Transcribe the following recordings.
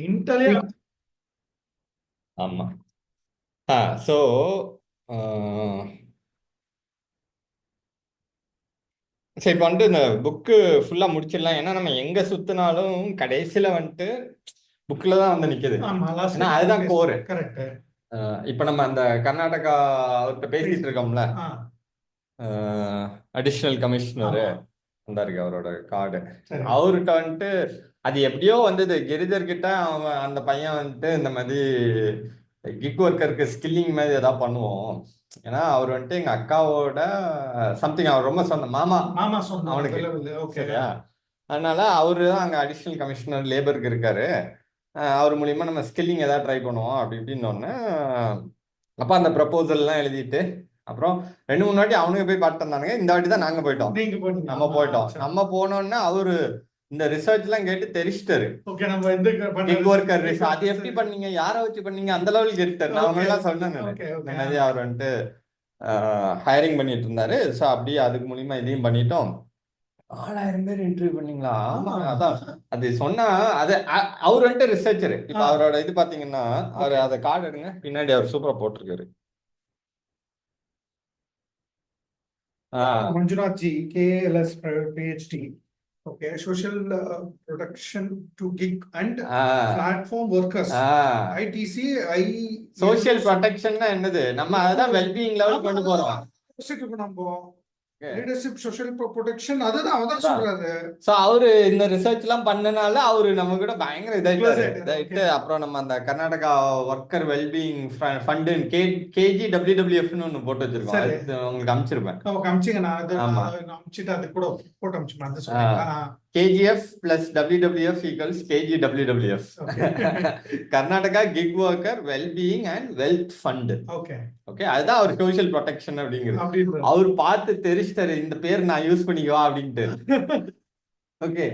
இன்டலே ஆமா. ஸோ சரி, இப்போ வந்துட்டு இந்த புக்கு ஃபுல்லா முடிச்சிடலாம். ஏன்னா நம்ம எங்க சுத்தினாலும் கடைசியில வந்துட்டு புக்ல தான் வந்து நிக்குது. ஆமா லாஸ்ட் ஏன்னா அதுதான் கோரு. கரெக்ட். இப்ப நம்ம அந்த கர்நாடகா அவர்கிட்ட பேசிட்டு இருக்கோம்ல, அடிஷனல் கமிஷனர் ஆமா அந்த இருக்கு அவரோட கார்டு. சரி அவர்கிட்ட வந்துட்டு அது எப்படியோ வந்தது. கிரிதர் கிட்ட அவன் அந்த பையன் வந்துட்டு இந்த மாதிரி கிக் ஒர்க்கருக்கு ஸ்கில்லிங் மாதிரி ஏதாவது பண்ணுவோம். ஏன்னா அவர் வந்துட்டு எங்க அக்காவோட சம்திங் அவர் ரொம்ப சொன்ன மாமா மாமா சொன்னார் அவனுக்கு. ஓகே சரியா? அதனால அவரு தான் அங்க அடிஷனல் கமிஷனர் லேபருக்கு இருக்காரு. அவர் மூலியமா நம்ம ஸ்கில்லிங் ஏதாவது ட்ரை பண்ணுவோம் அப்படி இப்படின்னு ஒன்று. அப்போ அந்த ப்ரப்போசல்லாம் எழுதிட்டு அப்புறம் 2-3 வாட்டி அவனுங்க போய் பார்த்து தந்தானுங்க. இந்த வாட்டி தான் நாங்க போயிட்டோம். நீங்க போயிட்டீங்க. நம்ம போயிட்டோம். நம்ம போனோம்னா அவரு இந்த ரிசர்ச் எல்லாம் கேட்டு தெரிச்சிட்டாரு. ஓகே நம்ம இந்த கிக் ஒர்க்கர் ரிசர்ச் அது எப்படி பண்ணீங்க, யாரை வச்சு பண்ணீங்க, அந்த லெவலுக்கு கேட்டாரு. நான் அவங்க எல்லாம் சொன்னேன். இந்த மாதிரி அவர் வந்துட்டு ஹையரிங் பண்ணிட்டு இருந்தாரு. ஸோ அப்படியே அதுக்கு மூலியமா இதையும் பண்ணிட்டோம். 6000 பேர் இன்டர்வியூ பண்ணீங்களா? ஆமா, அதான் அது சொன்னா அது அவர் வந்துட்டு ரிசர்ச்சர். இப்ப அவரோட இது பாத்தீங்கன்னா அவர் அதை கார்டு எடுங்க, பின்னாடி அவர் சூப்பரா போட்டிருக்காரு. Manjunath G, KLS PhD. Okay, social protection to gig and platform workers. ITC, social ப்ரொடெக்ஷன்னா என்னது? நம்ம அதான் வெல்பீயிங் லெவல் கொண்டு போறோம். லீடர்ஷிப் சோஷியல் ப்ரொடெக்ஷன் அதுதான் அதான் சொல்றாரு. சோ அவரு இந்த ரிசர்ச் எல்லாம் பண்ணனால அவரு நம்ம கூட பயங்கர இதாயிட்டாரு. அப்புறம் நம்ம அந்த Karnataka worker wellbeing fund KG டபிள்யூடபிள்யூஎஃப்னு ஒன்னு போட்டு வச்சிருக்கோம். அது உங்களுக்கு அனுப்பிச்சிருப்பேன். அது கூட போட்டு அனுப்பிச்சிருப்பேன். KGF plus WWF equals KGWWF. Karnataka gig worker wellbeing and wealth fund. Okay, அதுதான் அவர் சோஷியல் ப்ரொடெக்ஷன் அப்படிங்கிறது. அவர் பார்த்து தெரிச்சிட்டாரு, இந்த பேர் நான் யூஸ் பண்ணிக்குவா அப்படின்ட்டு. ஓகே,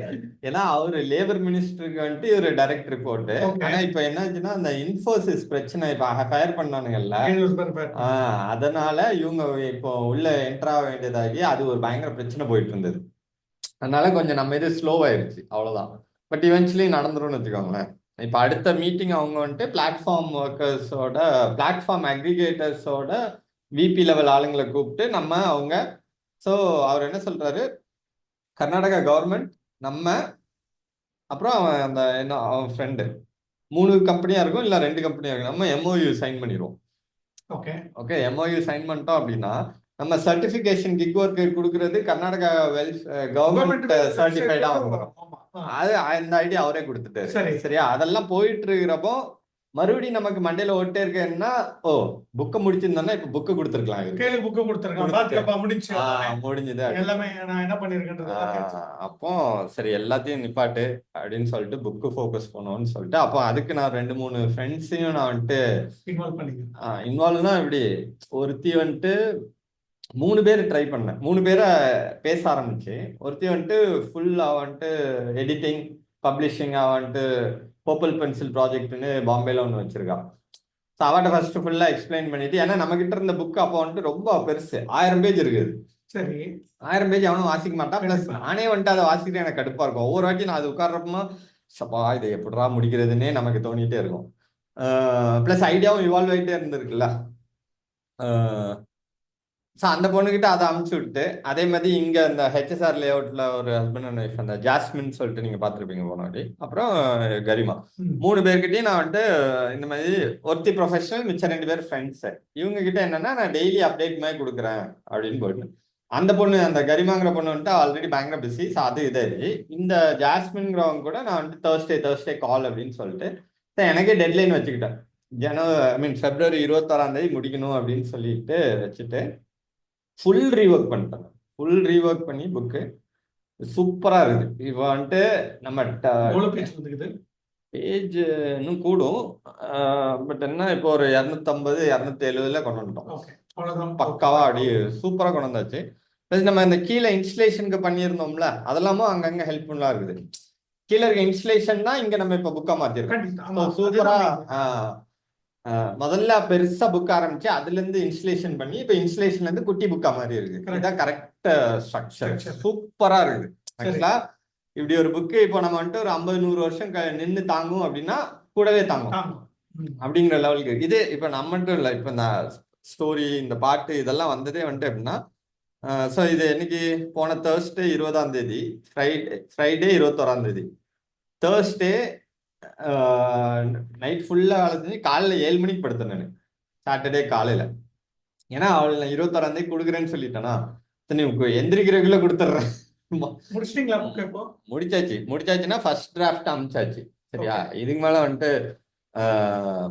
ஏன்னா அவரு லேபர் மினிஸ்டருக்கு வந்துட்டு ஒரு டைரக்ட் ரிப்போர்ட். ஆனா இப்ப என்னாச்சுன்னா அந்த இன்ஃபோசிஸ் பிரச்சனை இப்ப ஃபயர் பண்ணானுங்கல்ல, அதனால இவங்க இப்போ உள்ள என்டர் ஆக வேண்டியதாகி அது ஒரு பயங்கர பிரச்சனை போயிட்டு இருந்தது. அதனால கொஞ்சம் நம்ம இது ஸ்லோவாயிருச்சு, அவ்வளவுதான். பட் இவென்ச்சுவலி நடந்துரும்னு வச்சுக்கோங்களேன். இப்போ அடுத்த மீட்டிங் அவங்க வந்துட்டு பிளாட்ஃபார்ம் ஒர்க்கர்ஸோட பிளாட்ஃபார்ம் அக்ரிகேட்டர்ஸோட விபி லெவல் ஆளுங்களை கூப்பிட்டு நம்ம அவங்க. ஸோ அவர் என்ன சொல்றாரு, கர்நாடகா கவர்மெண்ட் நம்ம அப்புறம் அவன் அந்த என்ன அவன் ஃப்ரெண்டு 3 கம்பெனியா இருக்கும், இல்லை 2 கம்பெனியா இருக்கும். நம்ம MOU சைன் பண்ணிடுவோம். ஓகே, MOU சைன் பண்ணிட்டோம் அப்படின்னா நம்ம சர்டிபிகேஷன் கிக் ஒர்க்கு கொடுக்கறது கர்நாடகா கவர்மெண்ட் சர்டிஃபைடா வந்துடும். அது அந்த ஐடியா அவரே கொடுத்துட்டாரு. சரியா? அதெல்லாம் போயிட்டு இருக்கிறப்போ மறுபடியும் நமக்கு மண்டையில ஓட்டே இருக்கேன்னா, ஓ புக்கை முடிச்சிருந்தோம்னா இப்ப புக்கு கொடுத்துருக்கலாம். முடிஞ்சது அப்போ சரி எல்லாத்தையும் நிப்பாட்டு அப்படின்னு சொல்லிட்டு புக்கு ஃபோக்கஸ் பண்ணுவோம்னு சொல்லிட்டு அப்போ அதுக்கு நான் 2-3 ஃப்ரெண்ட்ஸையும் நான் வந்துட்டு இன்வால்வ்னா இப்படி ஒருத்தி வந்துட்டு 3 பேர் ட்ரை பண்ணேன். 3 பேரை பேச ஆரம்பிச்சு. ஒருத்தி வந்துட்டு ஃபுல் வந்துட்டு எடிட்டிங் பப்ளிஷிங் வந்துட்டு பர்பிள் பென்சில் ப்ராஜெக்ட்னு பாம்பேல ஒன்று வச்சிருக்கா. ஸோ அவட்ட ஃபர்ஸ்ட் ஃபுல்லா எக்ஸ்பிளைன் பண்ணிட்டு, ஏன்னா நம்ம கிட்ட இருந்த புக் அப்போ வந்துட்டு ரொம்ப பெருசு, 1000 பேஜ் இருக்குது. சரி, 1000 பேஜ் அவனும் வாசிக்க மாட்டான். பிளஸ் நானே வந்துட்டு அதை வாசிக்கிட்டு எனக்கு கடுப்பா இருக்கும். ஒவ்வொரு வாட்டி நான் அது உட்கார்றப்போ சப்பா இதை எப்படிரா முடிக்கிறதுன்னே நமக்கு தோணிட்டே இருக்கும். பிளஸ் ஐடியாவும் இவால்வ் ஆகிட்டே இருந்திருக்குல்ல. ஸோ அந்த பொண்ணுகிட்ட அதை அமுச்சு விட்டு, அதே மாதிரி இங்க இந்த HSR லேஅவுட்ல ஒரு ஹஸ்பண்ட் அண்ட் ஒய்ஃப் அந்த ஜாஸ்மின் சொல்லிட்டு நீங்க பாத்துருப்பீங்க போனாடி, அப்புறம் கரிமா, 3 பேர்கிட்டயும் நான் வந்துட்டு இந்த மாதிரி ஒருத்தி ப்ரொஃபஷனல், மிச்சம் 2 பேர் ஃப்ரெண்ட்ஸ். இவங்க கிட்ட என்னன்னா நான் டெய்லி அப்டேட் மாதிரி கொடுக்குறேன் அப்படின்னு போயிட்டு, அந்த பொண்ணு அந்த கரிமாங்கிற பொண்ணு வந்துட்டு ஆல்ரெடி பயங்கர பிஸி. ஸோ அது இதாச்சு. இந்த ஜாஸ்மின்ங்கிறவங்க கூட நான் வந்துட்டு தேர்ஸ்டே கால் அப்படின்னு சொல்லிட்டு எனக்கே டெட்லைன் வச்சுக்கிட்டேன். February 26 முடிக்கணும் அப்படின்னு சொல்லிட்டு வச்சுட்டு ஃபுல் ரீஒர்க் பண்ணிட்டேன். ஃபுல் ரீஒர்க் பண்ணி புக்கு சூப்பரா இருக்குது. இப்போ வந்துட்டு நம்ம பேஜ் இன்னும் கூடும். பட் என்ன இப்போ ஒரு 250-270 கொண்டு வந்துட்டோம். பக்காவா அப்படி சூப்பரா கொண்டு வந்தாச்சு. பிளஸ் நம்ம இந்த கீழே இன்ஸ்டலேஷனுக்கு பண்ணியிருந்தோம்ல, அதெல்லாமும் அங்கங்க ஹெல்ப்ஃபுல்லா இருக்குது. கீழே இருக்க இன்ஸ்டலேஷன் தான் இங்க நம்ம இப்ப புக்கா மாத்திருக்கோம். சூப்பரா முதல்ல பெருசா புக் ஆரம்பிச்சு அதுல இருந்து இன்ஸ்டலேஷன் பண்ணி இப்ப இன்ஸ்டலேஷன்ல இருந்து குட்டி புக்கா மாதிரி இருக்கு. இதான் கரெக்ட் ஸ்ட்ரக்சர். சூப்பரா இருக்குது. ஆக்சுவலா இப்படி ஒரு புக்கு இப்போ நம்ம வந்துட்டு ஒரு 50-100 வருஷம் நின்று தாங்கும் அப்படின்னா கூடவே தாங்கும் அப்படிங்கிற லெவலுக்கு. இது இப்போ நம்ம மட்டும் இல்லை, இப்போ இந்த ஸ்டோரி இந்த பாட்டு இதெல்லாம் வந்ததே வந்துட்டு எப்படின்னா ஸோ இது என்னைக்கு போன தேர்ஸ்டே 20ஆம் தேதி, ஃப்ரைடே 21ஆம் தேதி. தேர்ஸ்டே நைட் ஃபுல்லாக வேலை செஞ்சு காலையில் 7 மணிக்கு படுத்தேன் நான் சாட்டர்டே காலையில். ஏன்னா அவள் நான் 21ஆம் தேதி கொடுக்குறேன்னு சொல்லிட்டேனா, நீ எந்திரிக்கிறதுக்குள்ள கொடுத்துட்றேன். முடிச்சாச்சுன்னா ஃபர்ஸ்ட் டிராஃப்ட் அமிச்சாச்சு. சரியா, இதுக்கு மேல வந்துட்டு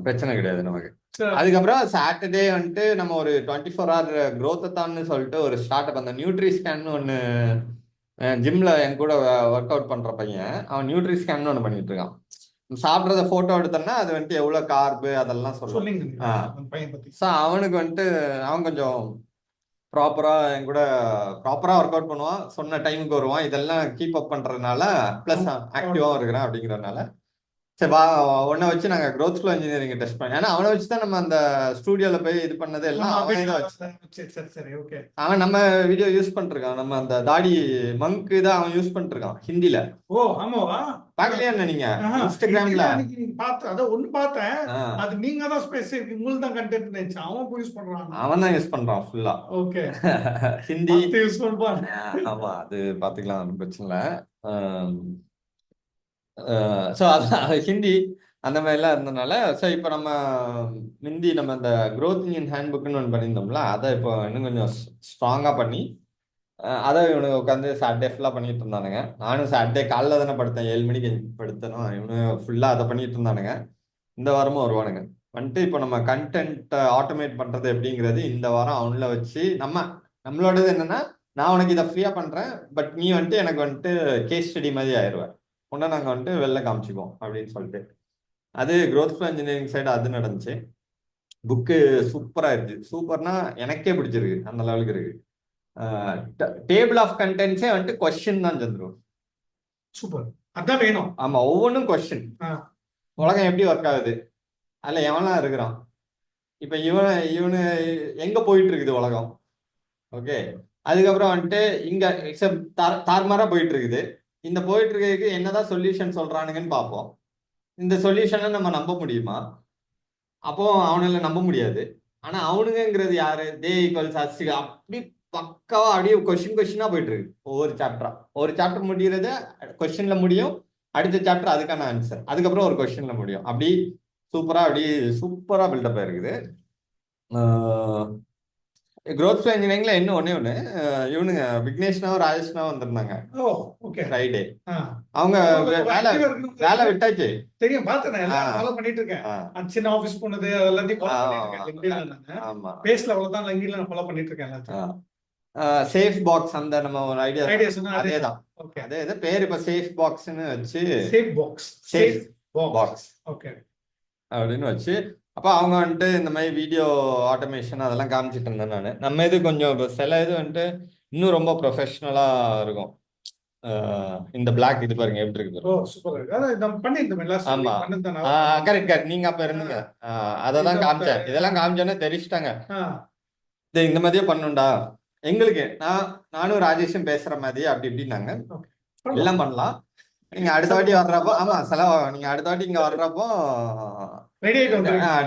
பிரச்சனை கிடையாது நமக்கு. அதுக்கப்புறம் சாட்டர்டே வந்துட்டு நம்ம ஒரு 24 hour growth-a-thon சொல்லிட்டு ஒரு ஸ்டார்ட் அப், அந்த நியூட்ரி ஸ்கேன் ஒன்று ஜிம்ல என் கூட ஒர்க் அவுட் பண்ற பையன், அவன் நியூட்ரி ஸ்கேன் ஒன்று பண்ணிட்டு இருக்கான். சாப்பிட்றத போட்டோ எடுத்தோம்னா அது வந்துட்டு எவ்வளவு கார்பு அதெல்லாம் சொல்லுங்க. ஸோ அவனுக்கு வந்துட்டு அவன் கொஞ்சம் ப்ராப்பரா என் கூட ப்ராப்பரா ஒர்க் அவுட் பண்ணுவான், சொன்ன டைமுக்கு வருவான், இதெல்லாம் கீப் அப் பண்றதுனால பிளஸ் ஆக்டிவாகவும் இருக்கிறான் அப்படிங்கிறதுனால சரி வா உன்னை வச்சு நாங்கள் growth flow engineering டெஸ்ட் பண்ணோம். ஏன்னா அவனை வச்சு தான் நம்ம அந்த ஸ்டூடியோவில் போய் இது பண்ணது எல்லாம் அவன் இதை வச்சு. அவன் நம்ம வீடியோ யூஸ் பண்ணிருக்கான், நம்ம அந்த தாடி மங்கு தான் அவன் யூஸ் பண்ணிருக்கான் ஹிந்தில. ஓ ஆமாவா, பாக்கலையா நீங்க இன்ஸ்டாகிராம்ல? அவன் தான் யூஸ் பண்றான் ஃபுல்லா ஹிந்தி யூஸ் பண்றான். ஆமா அது பாத்துக்கலாம், பிரச்சனை இல்லை. ஸோ அதான் ஹிந்தி அந்த மாதிரிலாம் இருந்ததுனால ஸோ இப்போ நம்ம முந்தி நம்ம இந்த growth engine ஹேண்ட்புக்குன்னு ஒன்று பண்ணியிருந்தோம்ல, அதை இப்போ இன்னும் கொஞ்சம் ஸ்ட்ராங்காக பண்ணி அதை இவனுக்கு உட்காந்து சாட்டர்டே ஃபுல்லாக பண்ணிட்டு இருந்தானுங்க. நானும் சாட்டர்டே காலைல தானே படுத்தேன், 7 மணிக்கு படுத்தேனோ, இவனு ஃபுல்லாக அதை பண்ணிட்டு இருந்தானுங்க. இந்த வாரமும் வருவானுங்க வந்துட்டு. இப்போ நம்ம கண்டென்ட்டை ஆட்டோமேட் பண்ணுறது எப்படிங்கிறது இந்த வாரம் அவனில் வச்சு நம்மளோடது என்னன்னா, நான் உனக்கு இதை ஃப்ரீயாக பண்ணுறேன், பட் நீ வந்துட்டு எனக்கு வந்துட்டு கேஸ் ஸ்டடி மாதிரி ஆயிடுவேன், ஒன்றா நாங்கள் வந்துட்டு வெளில காமிச்சிக்குவோம் அப்படின்னு சொல்லிட்டு. அது growth flow engineering சைடு அது நடந்துச்சு. புக்கு சூப்பராக இருக்குது. சூப்பர்னா எனக்கே பிடிச்சிருக்கு, அந்த லெவலுக்கு இருக்கு. டேபிள் ஆஃப் கண்டென்ட்ஸே வந்துட்டு கொஸ்டின் தான் சந்துரும். சூப்பர், அதான் வேணும். ஆமா, ஒவ்வொன்றும் கொஸ்டின். உலகம் எப்படி ஒர்க் ஆகுது, அதில் எவன்லாம் இருக்கிறான், இப்போ இவனு எங்கே போயிட்டு இருக்குது உலகம், ஓகே. அதுக்கப்புறம் வந்துட்டு இங்கே தார்மாராக போயிட்டு இருக்குது, இந்த போயிட்டு இருக்கிறதுக்கு என்னதான் சொல்யூஷன் சொல்றானுங்கன்னு பார்ப்போம். இந்த சொல்யூஷனை நம்ம நம்ப முடியுமா? அப்போ அவனால நம்ப முடியாது. ஆனா அவனுங்கிறது யாரு, தே ஈக்குவல்ஸ் அஸ், அப்படி பக்காவா அப்படியே கொஸ்டினா போயிட்டு இருக்கு. ஒவ்வொரு சாப்டர் முடிகிறது கொஸ்டின்ல முடியும், அடுத்த சாப்டர் அதுக்கான ஆன்சர், அதுக்கப்புறம் ஒரு கொஸ்டின்ல முடியும். அப்படி சூப்பரா பில்டப் ஆயிருக்குது. growth flow engineeringல இன்னும் ஒண்ணு இவனுங்க விக்னேஷ்னாவும் ராஜேஷ்னாவும் வந்திருந்தாங்க ஃப்ரைடே. அவங்க வேலை விட்டாச்சு. தெரியும், பார்த்தேன், ஃபாலோ பண்ணிட்டு இருக்கேன். சின்ன ஆபீஸ் போனது எல்லாத்தையும் ஃபாலோ பண்ணிட்டு இருக்கேன். ஆமா, பேஸ்ல அவ்வளவுதான், லிங்க்டின்ல நான் ஃபாலோ பண்ணிட்டு இருக்கேன் எல்லாத்தையும். சேஃப் பாக்ஸ் அந்த நம்ம ஒரு ஐடியா அதேதான். அதே இது பேர் இப்ப சேஃப் பாக்ஸ்னு வச்சு, சேஃப் பாக்ஸ் ஓகே அப்படின்னு வச்சு, அப்போ அவங்க வந்துட்டு இந்த மாதிரி வீடியோ ஆட்டோமேஷன் அதெல்லாம் காமிச்சிட்டு இருந்தேன் நான். நம்ம இது கொஞ்சம் இப்போ சில இது வந்துட்டு இன்னும் ரொம்ப ப்ரொஃபஷனலாக இருக்கும். இந்த பிளாக் இது பாருங்க எப்படி இருக்கு. ஆமா கரெக்ட், நீங்க அப்ப இருந்தீங்க, அதை தான் காமிச்சேன். இதெல்லாம் காமிச்சோன்னே தெரிச்சுட்டாங்க, இந்த மாதிரியே பண்ணுண்டா எங்களுக்கு. நானும் ராஜேஷும் பேசுற மாதிரி அப்படி இப்படின்னாங்க. எல்லாம் பண்ணலாம், நீங்க அடுத்த வாட்டி வர்றப்போ, ஆமா செலவாகும், நீங்க அடுத்த வாட்டி இங்க வர்றப்போ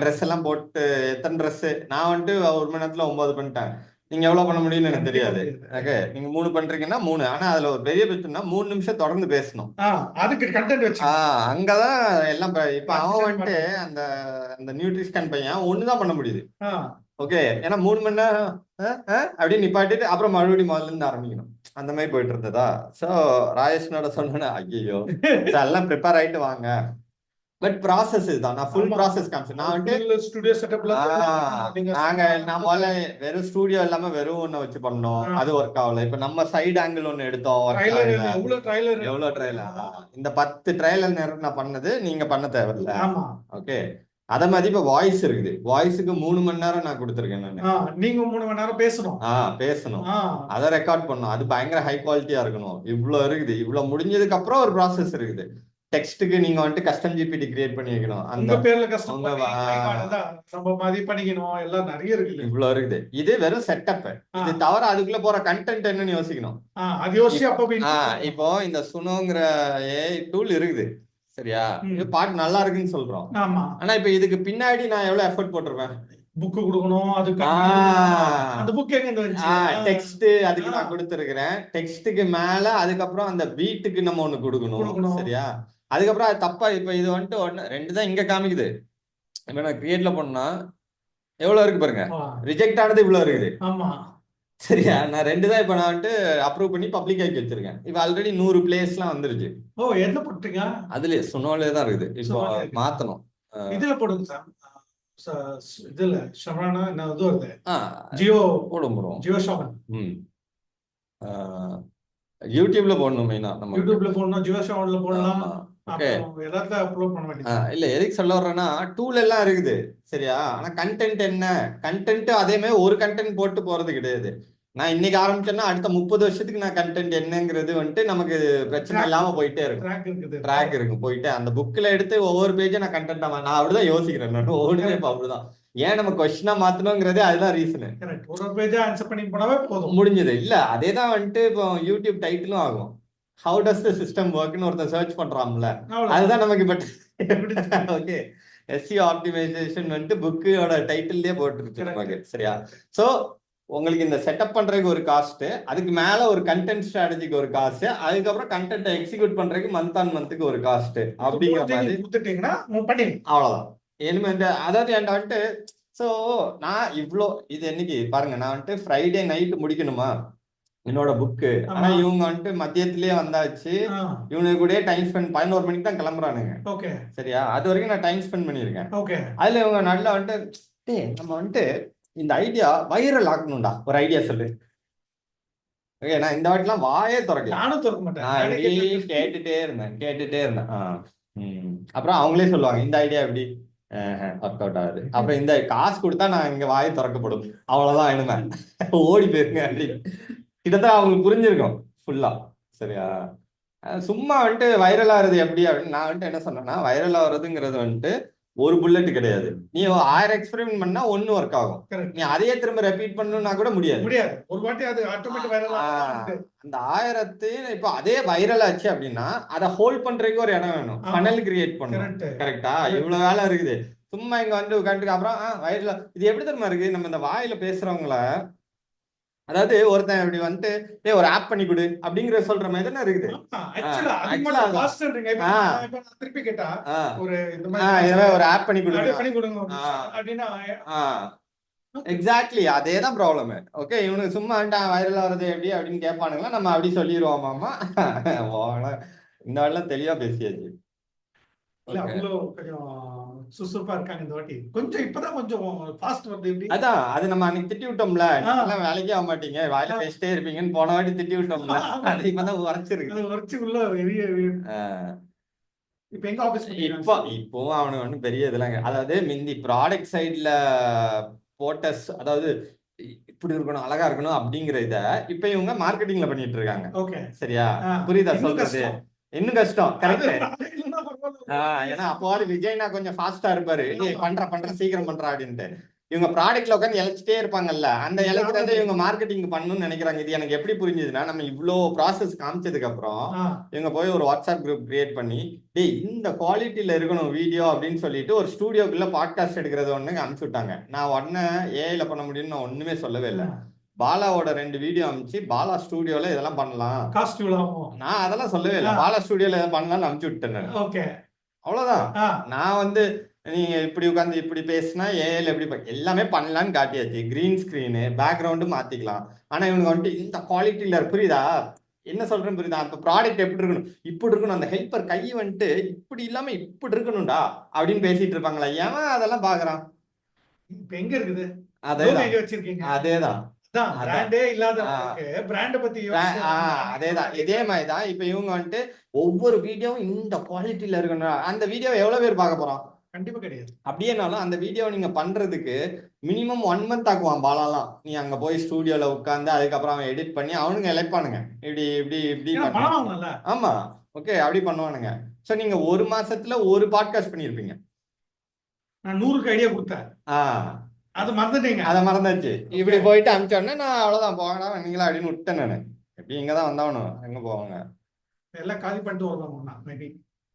ட்ரெஸ் எல்லாம் போட்டு, எத்தனை ட்ரெஸ் நான் வந்துட்டு 1 மணி நேரத்துல 9 பண்ணிட்டேன். நீங்க எவ்வளவு பண்ண முடியும்னு எனக்கு தெரியாது. ஓகே, நீங்க 3 பண்றீங்கன்னா 3, ஆனா அதுல ஒரு பெரிய பிரச்சனை 3 நிமிஷம் தொடர்ந்து பேசணும். அதுக்கு கண்டென்ட் வச்சு அங்கதான் எல்லாம். இப்ப அவன் வந்துட்டு அந்த நியூட்ரிஷன் பையன் ஒண்ணுதான் பண்ண முடியுது. ஓகே, ஏன்னா 3 மணி நேரம் அப்படின்னு நிப்பாட்டிட்டு அப்புறம் மறுபடியும் முதல்ல இருந்து ஆரம்பிக்கணும், அந்த மாதிரி போயிட்டு இருந்ததா. சோ ராஜேஷ்னோட சொன்னேன்னா, ஐயோ எல்லாம் ப்ரிப்பேர் ஆயிட்டு வாங்க, பட் ப்ராசஸ் இதுதான். நான் ஃபுல் ப்ராசஸ் காமிச்சேன். நான் வந்துட்டு ஸ்டுடியோ செட்டப்ல நான் முதல்ல வெறும் ஸ்டுடியோ இல்லாம வெறும் ஒண்ணு வச்சு பண்ணோம், அது ஒர்க் ஆகல. இப்ப நம்ம சைடு ஆங்கிள் ஒண்ணு எடுத்தோம், எவ்வளவு ட்ரைலர், இந்த 10 ட்ரைலர் நேரம் நான் பண்ணது நீங்க பண்ண தேவையில்ல. ஓகே, அத மாதிரி இப்ப வாய்ஸ் இருக்குது, வாய்ஸுக்கு 3 மணி நேரம் நான் கொடுத்துருக்கேன் நான். நீங்க 3 மணி நேரம் பேசணும், அதை ரெக்கார்ட் பண்ணணும், அது பயங்கர ஹை குவாலிட்டியா இருக்கணும். இவ்வளவு இருக்குது, இவ்வளவு முடிஞ்சதுக்கு அப்புறம் ஒரு ப்ராசஸ் இருக்குது. டெக்ஸ்ட்டுக்கு நீங்க வந்துட்டு கஸ்டம் ஜிபிடி கிரியேட் பண்ணி வைக்கணும். அந்த உங்க பேர்ல கஸ்டம் உங்க நம்ம மாதிரி பண்ணிக்கணும், எல்லாம் நிறைய இருக்குது. இவ்வளவு இருக்குது. இது வெறும் செட்டப். இது தவிர அதுக்குள்ள போற கண்டென்ட் என்னன்னு யோசிக்கணும். அது யோசிச்சு அப்ப இப்போ இந்த சுனோங்கிற ஏஐ டூல் இருக்குது, சரியா? இது பாட்டு நல்லா இருக்குன்னு சொல்றோம். ஆனா இப்ப இதுக்கு பின்னாடி நான் எவ்வளவு எஃபர்ட் போட்டிருப்பேன். புக் கொடுக்கணும், அதுக்கு அந்த புக் எங்க வந்துச்சு, டெக்ஸ்ட் அதுக்கு நான் கொடுத்துருக்கிறேன். டெக்ஸ்ட்டுக்கு மேல அதுக்கப்புறம் அந்த பீட்டுக்கு நம்ம ஒண்ணு கொடுக்கணும், சரியா? அதுக்கப்புறம் அது தப்பா இப்ப இது வந்துட்டு ஒன்னு 2 தான் இங்க காமிக்குது. இப்ப நான் கிரியேட்ல பண்ணா எவ்வளவு இருக்கு பாருங்க, ரிஜெக்ட் ஆனது இவ்வளவு இருக்குது. சரியா? நான் 2 தான் இப்ப நான் வந்துட்டு அப்ரூவ் பண்ணி பப்ளிக் ஆக்கி வச்சிருக்கேன். இப்ப ஆல்ரெடி 100 பிளேஸ் எல்லாம் வந்துருச்சு. என்ன போட்டுங்க? அதுல சுனோலே தான் இருக்குது. இப்போ மாத்தணும். இதுல போடுங்க சார். இதுல ஷவரானா என்ன இது வருது, ஜியோ போடுறோம், ஜியோ ஷவன். யூடியூப்ல போடணும். மெயினா நம்ம யூடியூப்ல போடணும், ஜியோ ஷவன்ல போடலாம். எல்லாத்தையும் அப்லோட் பண்ண வேண்டியது. இல்ல எதுக்கு சொல்ல வர்றேன்னா, டூல் எல்லாம் இருக்குது, சரியா? ஆனா கண்டென்ட் என்ன, கண்டென்ட் அதே மாதிரி ஒரு கண்டென்ட் போட்டு போறது கிடையாது. நான் இன்னைக்கு ஆரம்பிச்சேன்னா அடுத்த 30 வருஷத்துக்கு நான் கண்டென்ட் என்னங்கிறது வந்துட்டு நமக்கு பிரச்சனை இல்லாம போயிட்டே இருக்கும். ட்ராக் இருக்கு போயிட்டு அந்த புக்ல எடுத்து ஒவ்வொரு பேஜும் நான் கண்டென்ட் நான் அப்படிதான் யோசிக்கிறேன். நான் ஒவ்வொருமே இப்ப அப்படிதான். ஏன் நம்ம கொஸ்டினா மாத்தணுங்கிறதே அதுதான் ரீசனு. ஒரு பேஜா ஆன்சர் பண்ணி போனாவே போதும், முடிஞ்சது. இல்ல அதேதான் வந்துட்டு இப்போ யூடியூப் டைட்டிலும் ஆகும். ஹவு டஸ் த சிஸ்டம் ஒர்க்னு ஒருத்தர் சர்ச் பண்றான்ல, அதுதான் நமக்கு இப்ப ஓகே. எஸ்இஓ ஆப்டிமைசேஷன் வந்துட்டு புக்கோட டைட்டில்லே போட்டுருச்சு நமக்கு, சரியா? சோ உங்களுக்கு இந்த செட்டப் பண்றதுக்கு ஒரு காஸ்ட், அதுக்கு மேல ஒரு கண்டென்ட் ஸ்ட்ராட்டஜிக்கு ஒரு காஸ்ட், அதுக்கப்புறம் கண்டென்ட் எக்ஸிக்யூட் பண்றதுக்கு மந்த் ஆன் மந்த்துக்கு ஒரு காஸ்ட் அப்படிங்கிற மாதிரி கொடுத்துட்டீங்கன்னா அவ்வளவுதான். இனிமே அதாவது என்கிட்ட வந்துட்டு சோ நான் இவ்வளோ இது என்னைக்கு பாருங்க, நான் வந்துட்டு ஃப்ரைடே நைட் முடிக்கணுமா என்னோட புக்கு. ஆனா இவங்க வந்துட்டு மதியத்திலேயே வந்தாச்சு, இவனுக்கு கூட டைம் ஸ்பெண்ட் 11 மணிக்கு தான் கிளம்புறானுங்க, சரியா? அது வரைக்கும் நான் டைம் ஸ்பெண்ட் பண்ணிருக்கேன். அதுல இவங்க நல்லா வந்துட்டு நம்ம வந்துட்டு இந்த ஐடியா வைரல் ஆக்கணும்டா, ஒரு ஐடியா சொல்லு. ஓகே, நான் இந்த வாட்டிலாம் வாயே திறக்கல, நானும் திறக்க மாட்டேன். நான் கேட்டுட்டே இருந்தேன். அப்புறம் அவங்களே சொல்லுவாங்க இந்த ஐடியா எப்படி ஒர்க் அவுட் ஆகுது. அப்புறம் இந்த காசு கொடுத்தா நான் இங்க வாயை திறக்கப்படும், அவ்வளவுதான் இனிமே ஓடி போயிருங்க அப்படின்னு. கிட்டத்தட்ட அவங்களுக்கு புரிஞ்சிருக்கும் ஃபுல்லா, சரியா? சும்மா வந்துட்டு வைரல் ஆகுறது எப்படி அப்படின்னு நான் வந்துட்டு என்ன சொன்னேன்னா, வைரல் ஆகுறதுங்கிறது வந்துட்டு ஒரு புல்லட் கிடையாது. நீ 1000 எக்ஸ்பெரிமெண்ட் பண்ணா 1 ஒர்க் ஆகும். நீ அதையே திரும்ப ரெப்பீட் பண்ணணும்னா கூட முடியாது. ஒரு வாட்டி அது ஆட்டோமேட்டிக் வைரல் ஆகும். அந்த 1000 இப்போ அதே வைரல் ஆச்சு அப்படின்னா அதை ஹோல்ட் பண்றதுக்கு ஒரு இடம் வேணும், ஃபனல் கிரியேட் பண்ணணும், கரெக்டா? இவ்வளவு வேலை இருக்குது. சும்மா இங்க வந்து உட்காந்துட்டு அப்புறம் வைரல் இது எப்படி தெரியுமா இருக்கு? நம்ம இந்த வாயில பேசுறவங்கள, அதாவது ஒருத்தன் இப்படி வந்துட்டு ஒரு ஆப் பண்ணி கொடு அப்படிங்கிற சொல்ற மாதிரி தானே இருக்குது. திருப்பி கேட்டா ஒரு ஆப் பண்ணி கொடுங்க எக்ஸாக்ட்லி அதேதான் ப்ராப்ளம். ஓகே, இவனுக்கு சும்மா வைரல் ஆகுறது எப்படி அப்படின்னு கேட்பானுங்களா, நம்ம அப்படி சொல்லிடுவோமாமா. இந்த வாட்டிலாம் தெளிவா பேசியாச்சு. சுசுப்பா இருக்காங்க இந்த வாட்டி. கொஞ்சம் இப்பதான் கொஞ்சம் ஃபாஸ்ட் வருது. எப்படி அதான் அது நம்ம அன்னைக்கு திட்டி விட்டோம்ல, வேலைக்கே ஆக மாட்டீங்க, வாயில பேசிட்டே இருப்பீங்கன்னு போன வாட்டி திட்டி விட்டோம்ல, அது இப்பதான் உரைச்சிருக்கு. உரைச்சு உள்ள வெளியே. இப்ப எங்க ஆபீஸ் இப்போ அவனுக்கு ஒன்றும் பெரிய இதெல்லாம், அதாவது மிந்தி ப்ராடக்ட் சைட்ல போட்டஸ், அதாவது இப்படி இருக்கணும் அழகா இருக்கணும் அப்படிங்கிற இத இப்ப இவங்க மார்க்கெட்டிங்ல பண்ணிட்டு இருக்காங்க. சரியா? புரியுதா சொல்றது? இன்னும் கஷ்டம். கரெக்ட். ஏன்னா அப்போவாது விஜய்னா கொஞ்சம் ஃபாஸ்டா இருப்பாரு, பண்ற சீக்கிரம் பண்றா அப்படின்ட்டு. இவங்க ப்ராடக்ட்ல உட்காந்து இழைச்சிட்டே இருப்பாங்கல்ல, அந்த இழைக்கிறத இவங்க மார்க்கெட்டிங் பண்ணணும்னு நினைக்கிறாங்க. இது எனக்கு எப்படி புரிஞ்சுதுன்னா, நம்ம இவ்வளோ ப்ராசஸ் காமிச்சதுக்கு அப்புறம் இவங்க போய் ஒரு வாட்ஸ்அப் குரூப் கிரியேட் பண்ணி, டேய் இந்த குவாலிட்டியில இருக்கணும் வீடியோ அப்படின்னு சொல்லிட்டு ஒரு ஸ்டூடியோக்குள்ள பாட்காஸ்ட் எடுக்கிறது ஒண்ணு அனுப்பிச்சு விட்டாங்க. நான் உடனே ஏஐல பண்ண முடியும்னு நான் ஒண்ணுமே சொல்லவே இல்லை. பாலாவோட 2 வீடியோ அனுப்பிச்சு, பாலா ஸ்டூடியோல இதெல்லாம் பண்ணலாம், நான் அதெல்லாம் சொல்லவே இல்லை. பாலா ஸ்டூடியோல எதாவது பண்ணலாம்னு அனுப்பிச்சு விட்டேன். அவ்வளவுதான். நான் நீங்க இப்படி உட்காந்து இப்படி பேசினா ஏஐல எப்படி எல்லாமே பண்ணலான்னு காட்டியாச்சு. கிரீன் ஸ்கிரீனு பேக்ரவுண்டு மாத்திக்கலாம். ஆனா இவனுக்கு வந்துட்டு இந்த குவாலிட்டியில புரியுதா என்ன சொல்றேன்னு புரியுதா? அந்த ப்ராடக்ட் எப்படி இருக்கணும், இப்படி இருக்கணும், அந்த ஹெல்ப்பர் கை வந்துட்டு இப்படி இல்லாம இப்படி இருக்கணும்டா அப்படின்னு பேசிட்டு இருப்பாங்களா? ஏன் அதெல்லாம் பாக்குறான்? இப்ப எங்க இருக்குது? அதேதான் அதேதான். இதே மாதிரிதான் இப்ப இவங்க வந்துட்டு ஒவ்வொரு வீடியோவும் இந்த குவாலிட்டியில இருக்கணும். அந்த வீடியோ எவ்வளவு பேர் பார்க்க போறோம்? கண்டிப்பா கிடையாது. அப்படியேனாலும் அந்த வீடியோ நீங்க பண்றதுக்கு மினிமம் 1 மந்த் ஆக்குவான் பாலாலாம். நீ அங்க போய் ஸ்டூடியோல உட்காந்து அதுக்கப்புறம் அவன் எடிட் பண்ணி அவனுங்க இழைப்பானுங்க, இப்படி இப்படி இப்படி. ஆமா, ஓகே, அப்படி பண்ணுவானுங்க. சோ நீங்க ஒரு மாசத்துல ஒரு பாட்காஸ்ட் பண்ணிருப்பீங்க. நான் 100க்கு ஐடியா கொடுத்தேன், அது மறந்துட்டீங்க. அதை மறந்தாச்சு. இப்படி போயிட்டு அனுப்பிச்சோடனே நான் அவ்வளவுதான் போகடா நீங்களா அப்படின்னு விட்டேன். நானு எப்படி இங்கதான் வந்தாகணும், எங்க போவாங்க எல்லாம் காலி பண்ணிட்டு வரலாம். மேபி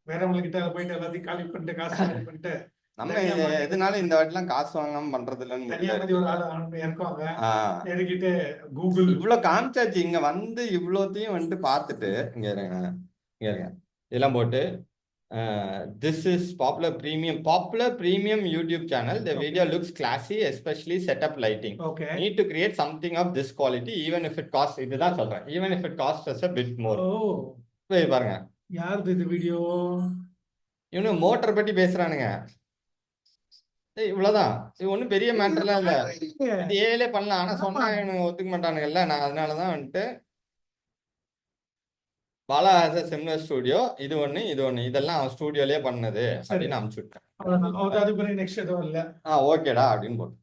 வேறவங்ககிட்ட போயிட்டு எல்லாத்தையும் காலி பண்ணிட்டு காசு காலி பண்ணிட்டு நம்ம எதுனால இந்த வாட்டி எல்லாம் காசு வாங்காம பண்றது இல்லைன்னு ஒரு ஆள் இறக்குவாங்க, எடுக்கிட்டு கூகுள் இவ்வளவு காமிச்சாச்சு. இங்க வந்து இவ்வளோத்தையும் வந்துட்டு பார்த்துட்டு இங்க இருங்க இங்க இருங்க இதெல்லாம் போட்டு this is popular premium YouTube channel. The video looks classy, especially setup lighting. Okay. Need to create something of this quality, even if it costs. இதுதான் சொல்றேன், even if it costs us a bit more. போய் பாருங்க யாருது இது video. இவனு motor பத்தி பேசுறானுங்க. இவ்வளவுதான், இது ஒண்ணும் பெரிய மேட்டர்லாம் இல்ல. இது ஏலே பண்ணலாம். ஆனா சொன்னா இவனுக்கு ஒத்துக்க மாட்டானுங்கல்ல. நான் அதனாலதான் வந்துட்டு Bala has a similar studio, இது ஒண்ணு இதெல்லாம் அவன் ஸ்டுடியோலயே பண்ணது அப்படின்னு அனுப்பிச்சு விட்டேன். அது பிறகு நெக்ஸ்ட் எதுவும் இல்ல. ஓகேடா அப்படின்னு போட்டு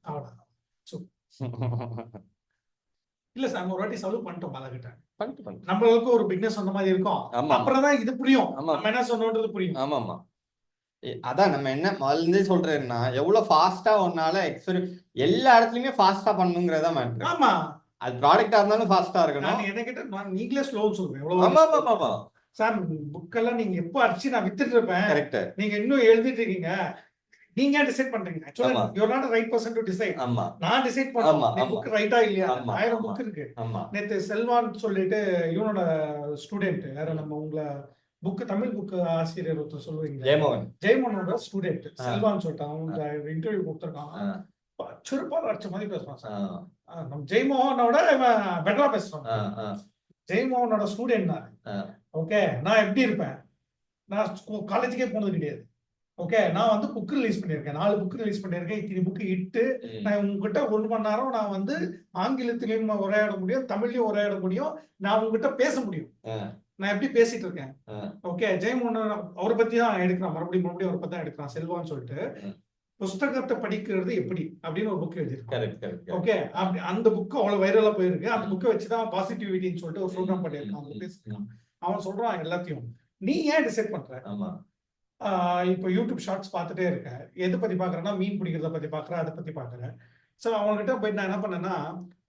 இல்ல சார், ஒரு வாட்டி செலவு பண்ணிட்டோம் பாலா கிட்ட. பண்ணிட்டு நம்மளுக்கு ஒரு பிக்னஸ் சொன்ன மாதிரி இருக்கும். அப்புறம் தான் இது புரியும், நம்ம என்ன சொன்னோன்றது புரியும். ஆமா அதான் நம்ம என்ன முதல்ல சொல்றேன்னா, எவ்வளவு ஃபாஸ்டா ஒன்னால எல்லா இடத்துலயுமே ஃபாஸ்டா பண்ணணுங்கிறதா மேட்டர். ஆமா, அது ப்ராடக்ட்டா இருந்தாலும் ஃபாஸ்டா இருக்கணும். என்ன கேட்டா நீங்களே ஸ்லோன்னு சொல்லுவேன். ஆமா சார், புக் எல்லாம் நீங்க எப்போ அடிச்சு நான் வித்துட்டு இருப்பேன். கரெக்ட். நீங்க இன்னும் எழுதிட்டு இருக்கீங்க. நீங்க டிசைட் பண்றீங்க. ஆக்சுவலா you are not right person to decide. நான் டிசைட் பண்ணேன் புக் ரைட்டா இல்லையா. 1000 புக் இருக்கு. நேத்து செல்வான் சொல்லிட்டு இவனோட ஸ்டூடெண்ட் வேற, நம்ம உங்களை புக் தமிழ் புக் ஆசிரியர் ஒருத்தர் சொல்லுவீங்க, ஜெயமோகனோட ஸ்டூடெண்ட் செல்வான் சொல்லிட்டு அவங்க இன்டர்வியூ கொடுத்துருக்காங்க. சிறப்பாக அடிச்ச மாதிரி பேசுவான் சார். நம்ம ஜெயமோகனோட பெட்டரா பேசுவான். ஜெயமோகனோட ஸ்டூடெண்ட் நான். ஓகே, நான் எப்படி இருப்பேன், நான் காலேஜுக்கே போனது கிடையாது. ஓகே, நான் வந்து புக் ரிலீஸ் பண்ணியிருக்கேன், 4 புக் ரிலீஸ் பண்ணியிருக்கேன். இத்தனை புக்கு இட்டு நான் உங்ககிட்ட 1 மணி நேரம் நான் வந்து ஆங்கிலத்திலையும் உரையாட முடியும், தமிழ்லயும் உரையாட முடியும், நான் உங்ககிட்ட பேச முடியும். நான் எப்படி பேசிட்டு இருக்கேன். ஓகே, ஜெயமோகன் அவரை பத்தி தான் எடுக்கிறான், மறுபடியும் அவரை பத்தி தான் எடுக்கிறான் செல்வான்னு சொல்லிட்டு. புஸ்தகத்தை படிக்கிறது எப்படி அப்படின்னு ஒரு புக் எழுதிருக்காங்க. ஓகே, அப்படி அந்த புக்கு அவ்வளவு வைரலா போயிருக்கு. அந்த புக்கை வச்சுதான் பாசிட்டிவிட்டின்னு சொல்லிட்டு ஒரு ப்ரோக்ராம் பண்ணியிருக்கான். அவன் சொல்றான் எல்லாத்தையும் நீ ஏன் டிசைட் பண்ற. இப்போ யூடியூப் ஷார்ட்ஸ் பார்த்துட்டே இருக்கேன், எதை பத்தி பாக்குறேன்னா மீன் பிடிக்கிறத பத்தி பாக்குறேன், அதை பத்தி பாக்குறேன். ஸோ அவங்ககிட்ட போயிட்டு நான் என்ன பண்ணேன்னா,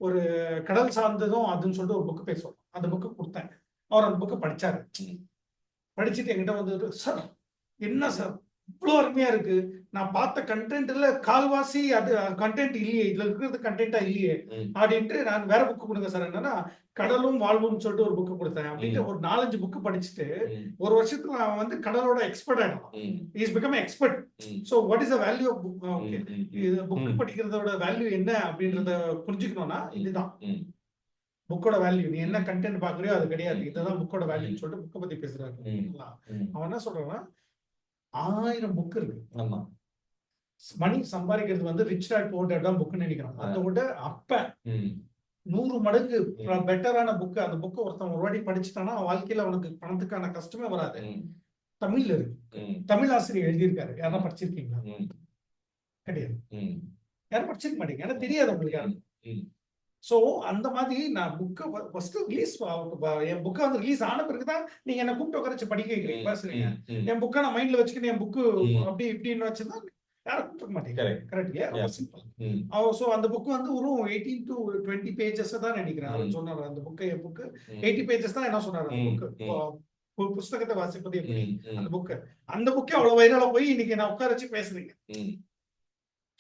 ஒரு கடல் சார்ந்ததும் அதுன்னு சொல்லிட்டு ஒரு புக்கு பேசுவோம். அந்த புக்கு கொடுத்தேன். அவர் அந்த புக்கை படிச்சாரு. படிச்சுட்டு என்கிட்ட வந்து, சார் என்ன சார் இவ்வளோ அருமையா இருக்கு, நான் பார்த்த கண்டென்ட்ல கால்வாசி அது கண்டென்ட் இல்லையே, இதுல இருக்கிறது கண்டென்ட்டா இல்லையே அப்படின்ட்டு நான் வேற புக்கு கொடுங்க சார். என்னன்னா கடலும் வாழ்வும் சொல்லிட்டு ஒரு புக்கு கொடுத்தேன். அப்படின்ட்டு ஒரு 4-5 புக்கு படிச்சுட்டு ஒரு வருஷத்துல அவன் வந்து கடலோட எக்ஸ்பர்ட் ஆயிடும். Is become expert. So what is the value of book. Okay, இது புக் படிக்கிறதோட வேல்யூ என்ன அப்படின்றத புரிஞ்சுக்கணும்னா இதுதான் புக்கோட வேல்யூ. நீ என்ன கண்டென்ட் பாக்குறியோ அது கிடையாது, இதுதான் புக்கோட வேல்யூன்னு சொல்லிட்டு புக்கை பத்தி பேசுறாரு. அவன் என்ன சொல்றான்னா, 1000 புக் இருக்கு. ஆமா, மணி சம்பாதிக்கிறது வந்து ரிச் டாட் புவர் டாட் தான் புக்னு நினைக்கிறோம். அதோட அப்ப 100 மடங்கு பெட்டரான புக். அந்த புக்கை ஒருத்தன் ஒரு வாட்டி படிச்சுட்டானா வாழ்க்கையில அவனுக்கு பணத்துக்கான கஷ்டமே வராது. தமிழ்ல இருக்கு, தமிழ் ஆசிரியர் எழுதியிருக்காரு. யாரும் படிச்சிருக்கீங்களா? கிடையாது. யாரும் படிச்சிருக்க மாட்டீங்க, ஏன்னா தெரியாது உங்களுக்கு யாரும். சோ அந்த மாதிரி நான் புக்கை ஃபர்ஸ்ட் ரிலீஸ், என் புக்கை வந்து ரிலீஸ் ஆன பிறகுதான் நீங்க என்ன கூப்பிட்டு உட்காரச்சு படிக்க வைக்கிறீங்க, பேசுறீங்க. என் புக்கை நான் மைண்ட்ல வச்சுக்கிட்டு என் புக்கு அப்படி இப்படின்னு வச்சுன்னா யாரும் கூப்பிட்டு மாட்டீங்க. கரெக்ட். சிம்பிள். சோ அந்த புக் வந்து ஒரு 18 to 20 பேஜஸ் தான் நினைக்கிறேன். அவர் சொன்னாரு அந்த புக்கு, என் புக்கு 80 பேஜஸ் தான் என்ன சொன்னாரு அந்த புக்கு, புஸ்தகத்தை வாசிப்பது எப்படி அந்த புக்கே அவ்வளவு வைரலா போய் இன்னைக்கு நான் உட்கார வச்சு பேசுறீங்க.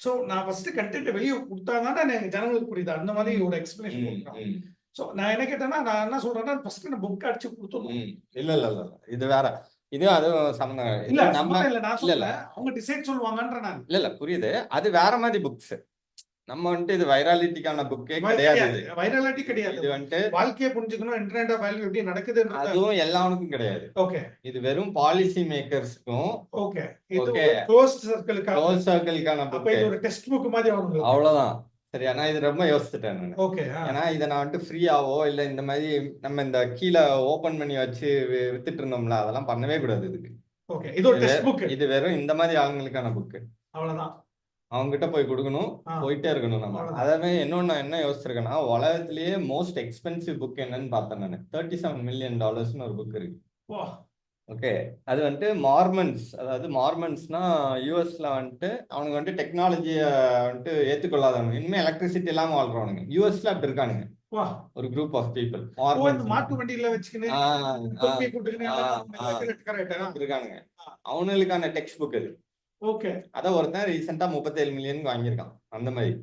சோ நான் ஃபர்ஸ்ட் கண்டென்ட் வெளியே கொடுத்தாதானே ஜனங்களுக்கு புரியுது. அந்த மாதிரி ஒரு எக்ஸ்பிளனேஷன் கொடுக்குறேன். சோ நான் என்ன கேட்டேன்னா, நான் என்ன சொல்றேன்னா ஃபர்ஸ்ட் நான் புக் அடிச்சு கொடுத்துடணும். இல்ல இது வேற, இது அதுவும் சம்பந்தம் இல்ல. நம்ம இல்ல, நான் சொல்லல, அவங்க டிசைட் சொல்லுவாங்கன்ற நான். இல்ல புரியுது, அது வேற மாதிரி புக்ஸ். நம்ம வந்துட்டு இது வைராலிட்டிக்கான புக்கே கிடையாது. வைராலிட்டி கிடையாது. இது வந்துட்டு வாழ்க்கையை புரிஞ்சுக்கணும், இன்டர்நெட் ஆஃப் வேல்யூ எப்படி நடக்குது, அதுவும் எல்லாருக்கும் கிடையாது. ஓகே, இது வெறும் பாலிசி மேக்கர்ஸ்க்கும். ஓகே, இது க்ளோஸ் சர்க்கிளுக்கான புக். இது ஒரு டெக்ஸ்ட் புக் மாதிரி அவங்களுக்கு. அவ்வளவுதான். சரி, ஆனா இது ரொம்ப யோசிச்சுட்டேன் நான். ஓகே, ஏன்னா இதை நான் வந்துட்டு ஃப்ரீயாவோ இல்ல இந்த மாதிரி நம்ம இந்த கீழே ஓபன் பண்ணி வச்சு வித்துட்டு இருந்தோம்ல, அதெல்லாம் பண்ணவே கூடாது இதுக்கு. ஓகே, இது ஒரு டெக்ஸ்ட் புக். இது வெறும் இந்த மாதிரி ஆளுங்களுக்கான புக். அவ்வளவுதான். அவங்க கிட்ட போய் கொடுக்கணும், போயிட்டே இருக்கணும் நம்ம. அதாவே இன்னொன்னு என்ன யோசிச்சிருக்கேன்னா, உலகத்திலேயே மோஸ்ட் எக்ஸ்பென்சிவ் புக் என்னன்னு பார்த்தேன் நான். $37 million ஒரு புக் இருக்கு. ஓகே. அது வந்துட்டு மார்மன்ஸ், அதாவது மார்மன்ஸ்னா யூஎஸ்ல வந்துட்டு அவனுங்க வந்துட்டு டெக்னாலஜிய வந்துட்டு ஏத்துக்கொள்ளாதவனுங்க, இனிமே எலக்ட்ரிசிட்டி இல்லாம வாழ்றவனுங்க. யூஎஸ்ல அப்படி இருக்கானுங்க வா ஒரு குரூப் ஆஃப் பீப்புள், ஓ இந்த மார்மன்ஸ். மாட்டு வண்டியில வச்சுக்கின்னு தொப்பி போட்டுக்கின்னு கரெக்ட். இருக்கானுங்க. அவனுங்களுக்கான டெக்ஸ்ட் புக் அது. ஓகே. அதான் ஒருத்தன் ரீசெண்டா 37 மில்லியன் வாங்கியிருக்கான். அந்த மாதிரி.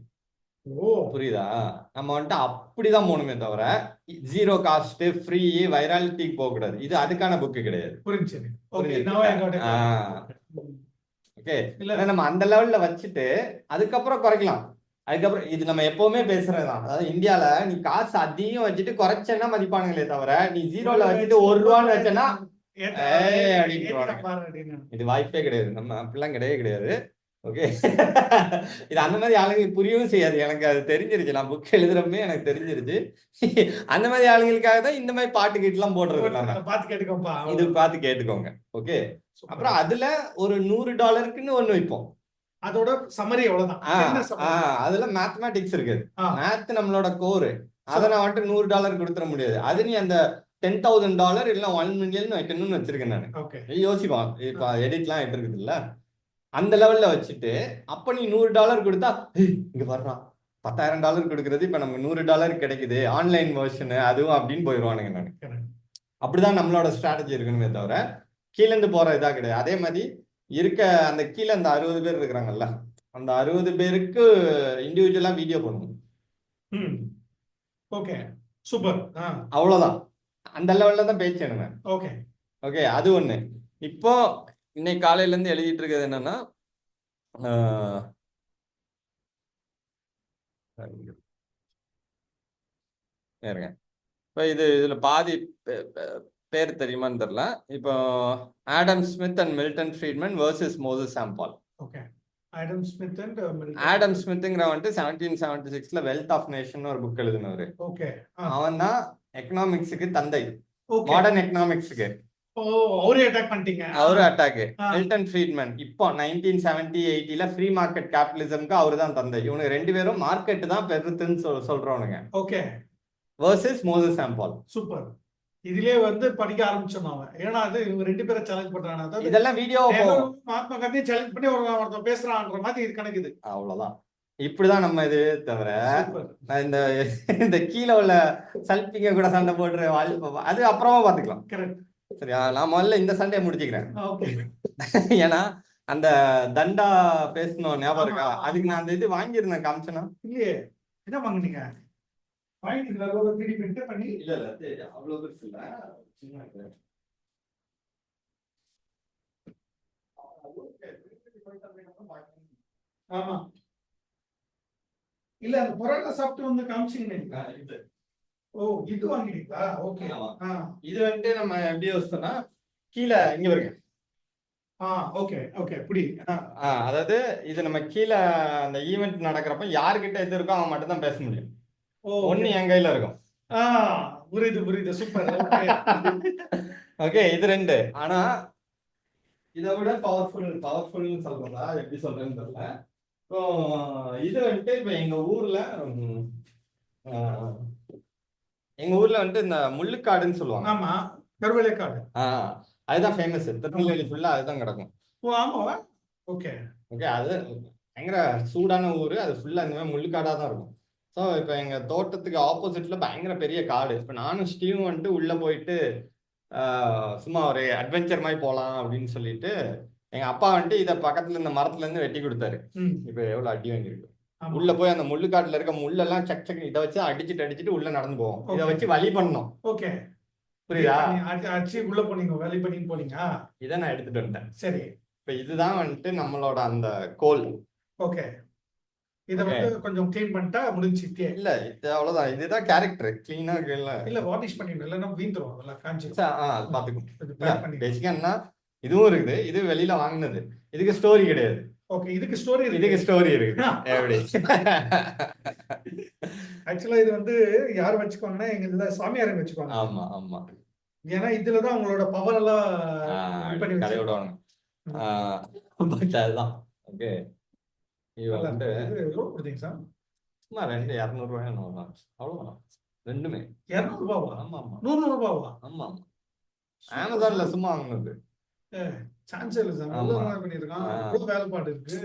ஓ புரியுதா? நம்ம வந்துட்டு அப்படிதான் போகணுமே தவிர ஜீரோ காஸ்ட் ஃப்ரீ வைராலிட்டிக்கு போக கூடாது. இது அதுக்கான புக்கு கிடையாது. புரிஞ்சு. ஓகே. நம்ம அந்த லெவல்ல வச்சுட்டு அதுக்கப்புறம் குறைக்கலாம். அதுக்கப்புறம் இது நம்ம எப்பவுமே பேசுறதுதான். அதாவது இந்தியால நீ காசு அதிகம் வச்சுட்டு குறைச்சேன்னா மதிப்பானுங்களே தவிர, நீ ஜீரோல வச்சுட்டு 1 ரூபான்னு வச்சேன்னா இது வாய்ப்பே கிடையாது. நம்ம அப்படிலாம் கிடையவே கிடையாது. ஓகே. இது அந்த மாதிரி ஆளுங்களுக்கு புரியவும் செய்யாது. எனக்கு அது தெரிஞ்சிருச்சு. நான் புக் எழுதுறப்பே எனக்கு தெரிஞ்சிருச்சு. அந்த மாதிரி ஆளுங்களுக்காக தான் இந்த மாதிரி பாட்டு கீட்டு எல்லாம் போடுறது. இது பார்த்து கேட்டுக்கோங்க. ஓகே. அப்புறம் அதுல ஒரு $100க்குன்னு ஒண்ணு வைப்போம். அதோட சம்மரி எவ்வளவுதான். அதுல மேத்தமேட்டிக்ஸ் இருக்கு. மேத் நம்மளோட கோர். அதை நான் வந்துட்டு $100 கொடுத்துட முடியாது. அது நீ அந்த $10,000 இல்ல 1 மில்லியன் வைக்கணும்னு வச்சிருக்கேன் நான். யோசிப்பான். இப்ப எடிட்லாம் ஆயிட்டு இருக்குது இல்ல, அந்த லெவல்ல வச்சுட்டு அப்ப நீ $100 கொடுத்தா இங்க வர்றான் $10,000 கொடுக்கறது இப்ப நமக்கு $100 கிடைக்குது ஆன்லைன் வெர்ஷன் அதுவும் அப்படின்னு போயிடுவானுங்க. நான் அப்படிதான் நம்மளோட ஸ்ட்ராட்டஜி இருக்கணுமே தவிர கீழே இருந்து போற இதா கிடையாது. அதே மாதிரி இருக்க அந்த கீழே அந்த 60 பேர் இருக்கிறாங்கல்ல, அந்த 60 பேருக்கு இண்டிவிஜுவலா வீடியோ பண்ணணும். Okay super. அவ்வளவுதான். அந்த லெவல்ல தான் பேச்சு எனக்கு. Okay okay. அது ஒண்ணு. இப்போ இன்னைக்கு காலையில இருந்து எழுதிட்டு இருக்கிறது என்னன்னா, இப்போ இதுல பாதி பேர் தெரியுமான்னு தெரியல. இப்போ Adam Smith and Milton Friedman versus Moses சாம்பால். ஓகே. ஆடம் ஸ்மித்ங்கிற வந்துட்டு 1776ல வெல்த் ஆஃப் நேஷன் ஒரு புக் எழுதினவரு. ஓகே. அவன் தான் எக்கனாமிக்ஸுக்கு தந்தை, மாடர்ன் எக்கனாமிக்ஸுக்கு. அவரே அட்டாக் பண்ணிட்டீங்க. அவரு அட்டாக். மில்டன் ஃப்ரீட்மன் இப்போ 1970-80ல ஃப்ரீ மார்க்கெட் கேபிட்டலிசம்க்கு அவரு தான் தந்தை. இவனுக்கு 2 பேரும் மார்க்கெட் தான் பெருத்துன்னு சொல்றவனுங்க. ஓகே. வர்சஸ் மோசஸ் சாம்பால். சூப்பர். இதுலயே வந்து படிக்க ஆரம்பிச்சோம் நாம. ஏன்னா அது இவங்க 2 பேரை சேலஞ்ச் பண்றாங்க. இதெல்லாம் வீடியோ மகாத்மா காந்தி சேலஞ்ச் பண்ணி ஒருத்தன் பேசுறான்ற மாதிரி இது கணக்குது. அவ்வளவுதான். இப்படிதான் நம்ம இது தவிர நான் இந்த கீழே உள்ள சல்பிங்க கூட சண்டை போடுற அது அப்புறமா பாத்துக்கலாம். சரியா? நான் முதல்ல இந்த சண்டையை முடிச்சுக்கிறேன். ஏன்னா அந்த தண்டா பேசணும் ஞாபகம் இருக்கா? அதுக்கு நான் அந்த இது வாங்கியிருந்தேன். காமிச்சனா இல்லையே? என்ன வாங்குனீங்க? பண்ணி இல்ல அவ்வளவு பெருசு இல்ல, சின்ன. ஆமா இல்ல அந்த பரோட்டா சாப்பிட்டு வந்து காமிச்சீங்க. ஓ இது வாங்கிட்டீங்களா? ஓகே. இது வந்துட்டு நம்ம எப்படி யோசிச்சோம்னா கீழே இங்க வருங்க. ஓகே ஓகே புடி. அதாவது இது நம்ம கீழே அந்த ஈவெண்ட் நடக்கிறப்ப யாருக்கிட்ட இது இருக்கோ அவன் மட்டும் தான் பேச முடியும். ஒண்ணு என் கையில இருக்கும். புரியுது சூப்பர். ஓகே. இது 2. ஆனா இதை விட பவர்ஃபுல் சொல்றதா எப்படி சொல்றேன்னு தெரியல. இப்போ இது வந்துட்டு இப்ப எங்க ஊர்ல வந்துட்டு இந்த முள்ளுக்காடுன்னு சொல்லுவாங்க. ஆமா, கருவேலைக்காடு. அதுதான் ஃபேமஸ். திருநெல்வேலி ஃபுல்லா அதுதான் கிடக்கும். ஓ ஆமாவா? Okay okay. அது பயங்கர சூடான ஊரு. அது ஃபுல்லா இந்த மாதிரி முள்ளுக்காடா தான் இருக்கும். ஸோ இப்போ எங்க தோட்டத்துக்கு ஆப்போசிட்ல பயங்கர பெரிய காடு. இப்போ நானும் ஸ்டீவும் வந்துட்டு உள்ள போயிட்டு சும்மா ஒரு அட்வென்ச்சர் மாதிரி போகலாம் அப்படின்னு சொல்லிட்டு எங்க அப்பா வந்துட்டு இதை பக்கத்துல இந்த மரத்துல இருந்து வெட்டி கொடுத்தாரு. இப்போ எவ்வளவு அடி வாங்கிருக்கு. உள்ள போய் அந்த முள்ளுக்காட்டுல இருக்க முள்ளெல்லாம் சக் சக் இதை வச்சு அடிச்சுட்டு உள்ள நடந்து போவோம். இதை வச்சு வழி பண்ணணும். ஓகே புரியுதா? அடிச்சு உள்ள போனீங்க, வழி பண்ணி போனீங்க. இதை நான் எடுத்துட்டு வந்துட்டேன். சரி. இப்போ இதுதான் வந்துட்டு நம்மளோட அந்த கோல். ஓகே. இத வந்து கொஞ்சம் க்ளீன் பண்ணிட்டா முடிஞ்சிட்டே. இல்ல இது அவ்வளவுதான். இதுதான் கேரக்டர். க்ளீனா இல்ல வார்னிஷ் பண்ணிடணும். இல்லன்னா வீந்துரும். அதெல்லாம் காஞ்சி. பாத்துக்கும். பேசிக்கா என்ன இதுவும் இருக்குது. இது வெளியில வாங்குனது. இதுக்கு ஸ்டோரி கிடையாது. ஓகே. இதுக்கு ஸ்டோரி இருக்கு. எப்படி ஆக்சுவலா இது வந்து யார் வச்சுக்குவாங்கன்னா எங்க இதுல சாமியார் வச்சுக்குவாங்க. ஆமா. ஏன்னா இதுலதான் அவங்களோட பவர் எல்லாம் பண்ணி விடுவாங்க. அதுதான். ஓகே. சும்மா 200 ரூபாய் அவ்வளவுதான். ரெண்டுமே 200 ரூபாவா? ஆமா 100 ரூபாவா? ஆமா. அமேசான்ல சும்மா வாங்கினது. சான்ஸ் இல்ல சார். நல்லா பண்ணிருக்கான். அவ்வளவு வேலைப்பாடு இருக்கு.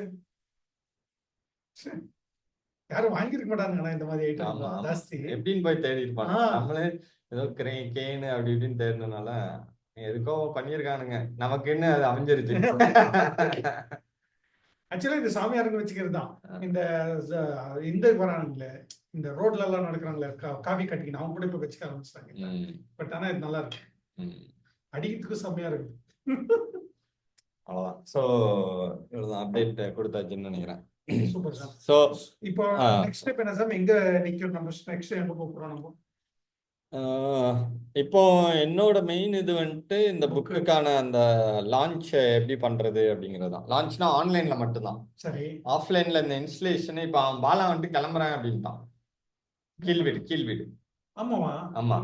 யாரும் வாங்கிருக்க மாட்டாங்க இந்த மாதிரி ஐட்டம் ஜாஸ்தி. எப்படின்னு போய் தேடி இருப்பாங்க. நம்மளே ஏதோ கேனு அப்படி இப்படின்னு தேடினால எதுக்கோ பண்ணிருக்கானுங்க. நமக்குன்னு அது அமைஞ்சிருச்சு. ஆக்சுவலா இந்த சாமியாருங்க வச்சுக்கிறது தான். இந்த வரானுங்களே, இந்த ரோட்ல எல்லாம் நடக்கிறாங்களே காபி கட்டிக்கின்னு அவங்க கூட இப்ப வச்சுக்க ஆரம்பிச்சிட்டாங்க. பட் ஆனா இது நல்லா இருக்கு. அடிக்கிறதுக்கு செம்மையா இருக்கு. அவ்வளவுதான். சோ இவ்வளவுதான் அப்டேட் கொடுத்தாச்சுன்னு நினைக்கிறேன். Super sir. சோ இப்போ நெக்ஸ்ட் ஸ்டெப் என்ன சார்? எங்க நிக்கிறோம் நம்ம? நெக்ஸ்ட் எங்க போறோம் நம்ம? இப்போ என்னோட மெயின் இது வந்துட்டு இந்த புக்குக்கான அந்த லான்ச் எப்படி பண்றது அப்படிங்கிறது தான். லான்ச்னா ஆன்லைன்ல மட்டும்தான். சரி. ஆஃப்லைன்ல இந்த இன்ஸ்டலேஷன் இப்போ அவன் பாலா வந்துட்டு கிளம்புறேன் அப்படின்ட்டான். கீழ்வீடு. ஆமாவா? ஆமா.